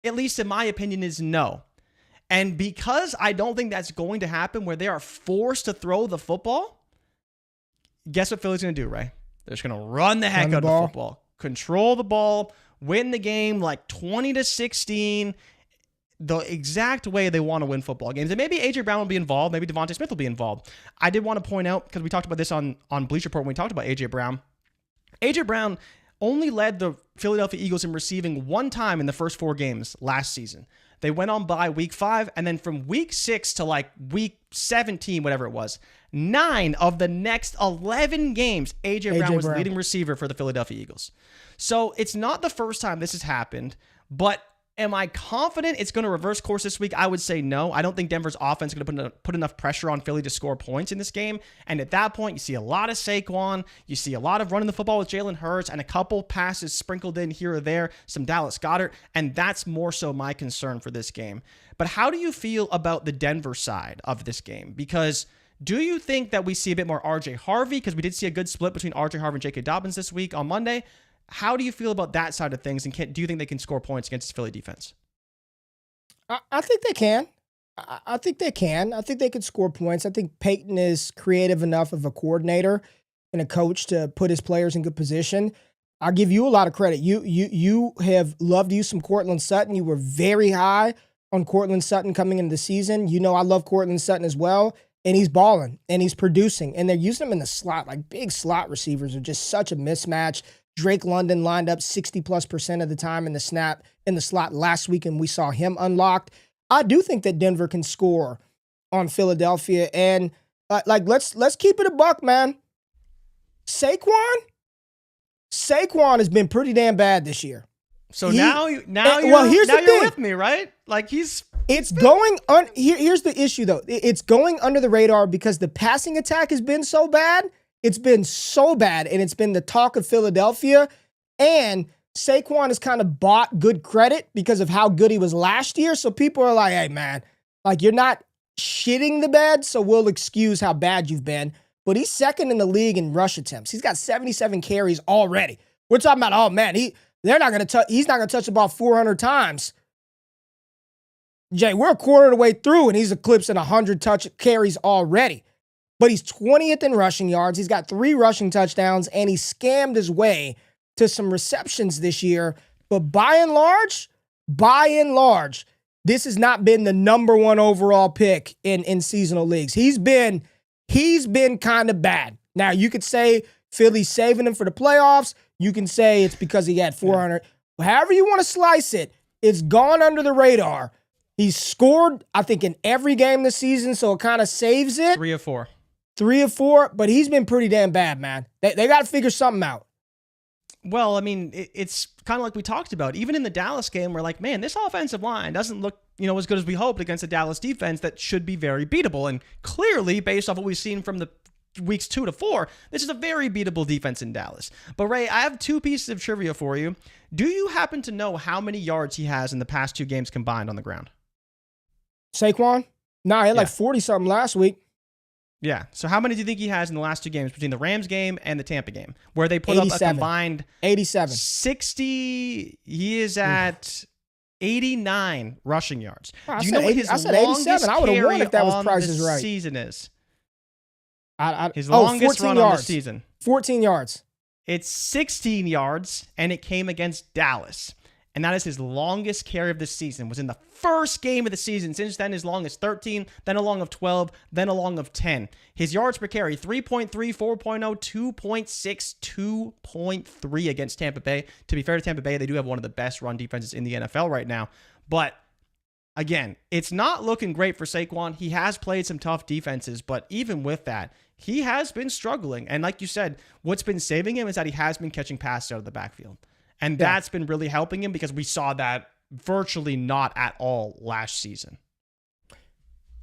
at least in my opinion, is no. And because I don't think that's going to happen where they are forced to throw the football, guess what Philly's going to do, Ray? They're just going to run the heck out of the football, control the ball, win the game like 20-16, the exact way they want to win football games. And maybe A.J. Brown will be involved. Maybe Devontae Smith will be involved. I did want to point out, because we talked about this on Bleacher Report when we talked about A.J. Brown. A.J. Brown only led the Philadelphia Eagles in receiving one time in the first 4 games last season. They went on by week 5, and then from week 6 to like week 17, whatever it was, 9 of the next 11 games, A.J. Brown was leading receiver for the Philadelphia Eagles. So it's not the first time this has happened, but am I confident it's going to reverse course this week? I would say no. I don't think Denver's offense is going to put enough pressure on Philly to score points in this game. And at that point, you see a lot of Saquon. You see a lot of running the football with Jalen Hurts and a couple passes sprinkled in here or there, some Dallas Goedert. And that's more so my concern for this game. But how do you feel about the Denver side of this game? Because do you think that we see a bit more RJ Harvey? Because we did see a good split between RJ Harvey and J.K. Dobbins this week on Monday. How do you feel about that side of things, and do you think they can score points against this Philly defense? I think they can. I think they can. I think they could score points. I think Peyton is creative enough of a coordinator and a coach to put his players in good position. I'll give you a lot of credit. You have loved you some Courtland Sutton. You were very high on Courtland Sutton coming into the season. You know I love Courtland Sutton as well, and he's balling, and he's producing, and they're using him in the slot. Like, big slot receivers are just such a mismatch. Drake London lined up 60+% of the time in the slot last week, and we saw him unlocked. I do think that Denver can score on Philadelphia, and let's keep it a buck, man. Saquon has been pretty damn bad this year. So now you're with me, right? Like here's the issue though. It's going under the radar because the passing attack has been so bad. It's been so bad, and it's been the talk of Philadelphia, and Saquon has kind of bought good credit because of how good he was last year. So people are like, hey, man, like, you're not shitting the bed, so we'll excuse how bad you've been. But he's second in the league in rush attempts. He's got 77 carries already. We're talking about, oh, man, he's not going to touch the ball 400 times. Jay, we're a quarter of the way through, and he's eclipsing 100 carries already. But he's 20th in rushing yards. He's got 3 rushing touchdowns, and he scammed his way to some receptions this year. But by and large, this has not been the number 1 overall pick in seasonal leagues. He's been kind of bad. Now, you could say Philly's saving him for the playoffs. You can say it's because he had 400. However you want to slice it, it's gone under the radar. He's scored, I think, in every game this season, so it kind of saves it. 3 of 4. 3 or 4, but he's been pretty damn bad, man. They got to figure something out. Well, I mean, it's kind of like we talked about. Even in the Dallas game, we're like, man, this offensive line doesn't look, as good as we hoped against a Dallas defense that should be very beatable. And clearly, based off what we've seen from the weeks 2 to 4, this is a very beatable defense in Dallas. But Ray, I have 2 pieces of trivia for you. Do you happen to know how many yards he has in the past 2 games combined on the ground? Saquon? Nah, he had like 40-something last week. Yeah. So how many do you think he has in the last 2 games between the Rams game and the Tampa game, where they put 87. up a combined 87. 60? He is at 89 rushing yards. Oh, do you know what his longest 87. I would have won if that was prices right. Season is? His longest run on the season. 14 yards. It's 16 yards, and it came against Dallas. And that is his longest carry of the season. Was in the first game of the season. Since then, his long is 13, then a long of 12, then a long of 10. His yards per carry, 3.3, 4.0, 2.6, 2.3 against Tampa Bay. To be fair to Tampa Bay, they do have one of the best run defenses in the NFL right now. But again, it's not looking great for Saquon. He has played some tough defenses, but even with that, he has been struggling. And like you said, what's been saving him is that he has been catching passes out of the backfield. And that's been really helping him because we saw that virtually not at all last season.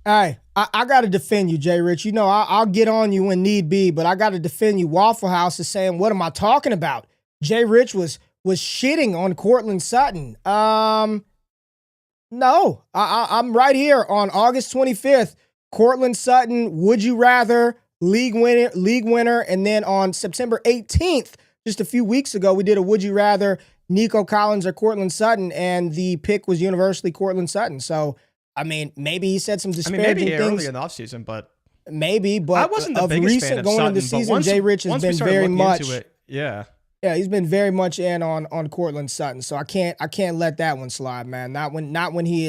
Hey, I got to defend you, Jay Rich. I'll get on you when need be, but I got to defend you. Waffle House is saying, what am I talking about? Jay Rich was shitting on Courtland Sutton. No, I'm right here on August 25th. Courtland Sutton, would you rather, league winner. And then on September 18th, just a few weeks ago, we did a Would You Rather, Nico Collins or Courtland Sutton, and the pick was universally Courtland Sutton. So, I mean, maybe he said some disparaging things. Earlier in the offseason, but... Maybe, but I wasn't the biggest fan of Sutton, into the season, Jay Rich has been very much... Yeah, he's been very much in on Courtland Sutton. So I can't let that one slide, man. Not when he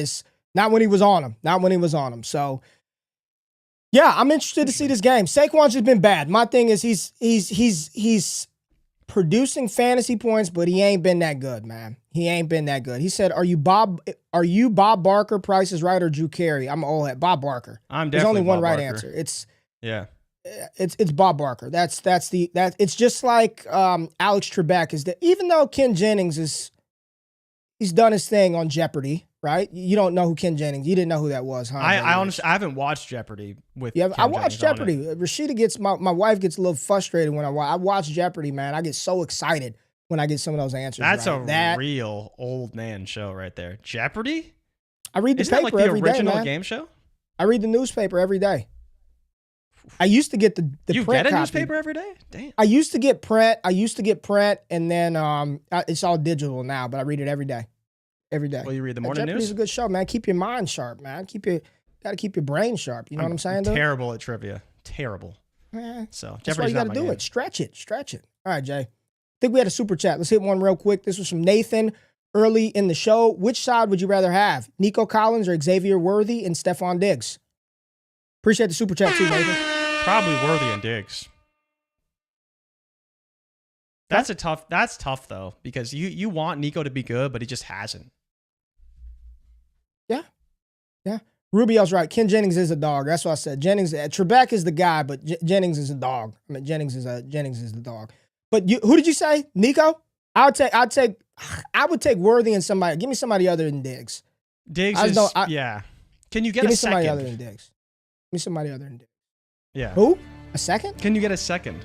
was on him. So... yeah, I'm interested to see this game. Saquon's just been bad. My thing is he's producing fantasy points, but he ain't been that good, man. He ain't been that good. He said, "Are you Bob Barker? Price is Right or Drew Carey?" I'm old head. Bob Barker. I'm definitely. There's only one Bob right Barker. answer. It's Bob Barker. That's it's just like Alex Trebek is that, even though Ken Jennings he's done his thing on Jeopardy, right? You don't know who Ken Jennings. You didn't know who that was, huh? I honestly I haven't watched Jeopardy with. Yeah, Ken I watched Jennings Jeopardy. Rashida gets my wife gets a little frustrated when I watch Jeopardy. Man, I get so excited when I get some of those answers. That's right. a real old man show right there. Jeopardy. I read the Isn't paper that like the every day, original man. game show? I read the newspaper every day. I used to get the you print get a copy. newspaper every day? Damn. I used to get print, and then it's all digital now, but I read it every day. Every day. Well, you read the morning Jeopardy's news? a good show, man. Keep your mind sharp, man. Gotta keep your brain sharp. You know what I'm saying, dude? Terrible at trivia. Terrible. So That's Jeopardy's why you not gotta my do game. it. Stretch it. All right, Jay. I think we had a super chat. Let's hit one real quick. This was from Nathan early in the show. Which side would you rather have? Nico Collins or Xavier Worthy and Stephon Diggs? Appreciate the super chat too, Nathan. Probably Worthy and Diggs. That's tough though, because you want Nico to be good, but he just hasn't. Yeah. Rubio's right. Ken Jennings is a dog. That's what I said. Trebek is the guy, but Jennings is a dog. I mean, Jennings is the dog. But who did you say? Nico? I would take Worthy and somebody. Give me somebody other than Diggs. Diggs yeah. Can you get give a me somebody second? other than Diggs. Give me somebody other than Diggs. Yeah. Who? A second? Can you get a second?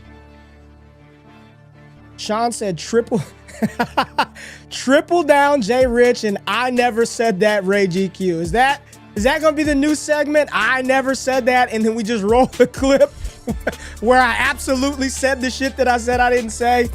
Sean said triple down Jay Rich, and I never said that, Ray GQ. Is that gonna be the new segment? I never said that, and then we just roll the clip where I absolutely said the shit that I said I didn't say.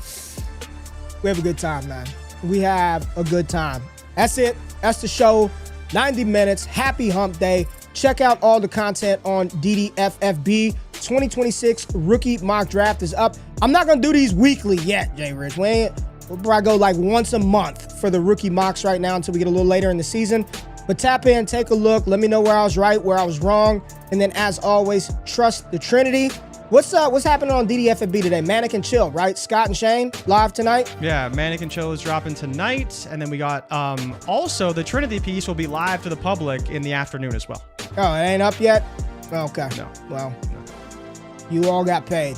We have a good time, man. We have a good time. That's it. That's the show. 90 minutes. Happy hump day. Check out all the content on DDFFB. 2026 rookie mock draft is up. I'm not going to do these weekly yet, Jay Rich. We'll probably go like once a month for the rookie mocks right now until we get a little later in the season. But tap in, take a look. Let me know where I was right, where I was wrong. And then, as always, trust the Trinity. What's happening on DDFFB today? Manic and Chill, right? Scott and Shane live tonight? Yeah, Manic and Chill is dropping tonight. And then we got also the Trinity piece will be live to the public in the afternoon as well. Oh, it ain't up yet? Okay. No. Well, you all got paid.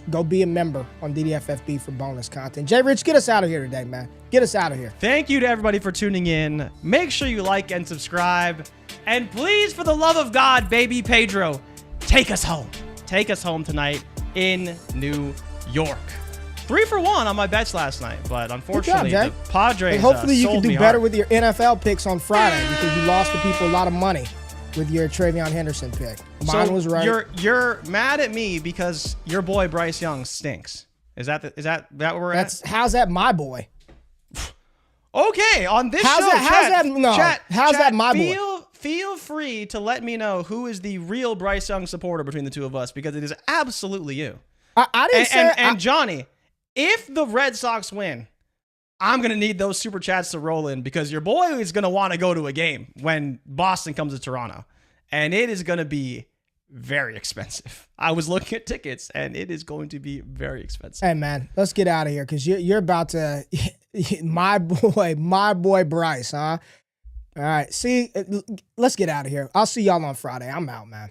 Go be a member on DDFFB for bonus content. Jay Rich, get us out of here today, man. Get us out of here. Thank you to everybody for tuning in. Make sure you like and subscribe. And please, for the love of God, baby Pedro, take us home. Take us home tonight in New York. 3 for 1 on my bets last night, but unfortunately, Good job, the Padres and hopefully you can sold do me better hard. with your NFL picks on Friday because you lost the people a lot of money with your Travion Henderson pick. Mine was right. You're mad at me because your boy Bryce Young stinks. Is that where we're at? How's that my boy? Okay, on this How's show, that my boy? Feel free to let me know who is the real Bryce Young supporter between the two of us, because it is absolutely you. I didn't say. And Johnny, if the Red Sox win, I'm going to need those super chats to roll in, because your boy is going to want to go to a game when Boston comes to Toronto. And it is going to be very expensive. I was looking at tickets, and it is going to be very expensive. Hey, man, let's get out of here because you're about to my boy Bryce, huh? All right. See, let's get out of here. I'll see y'all on Friday. I'm out, man.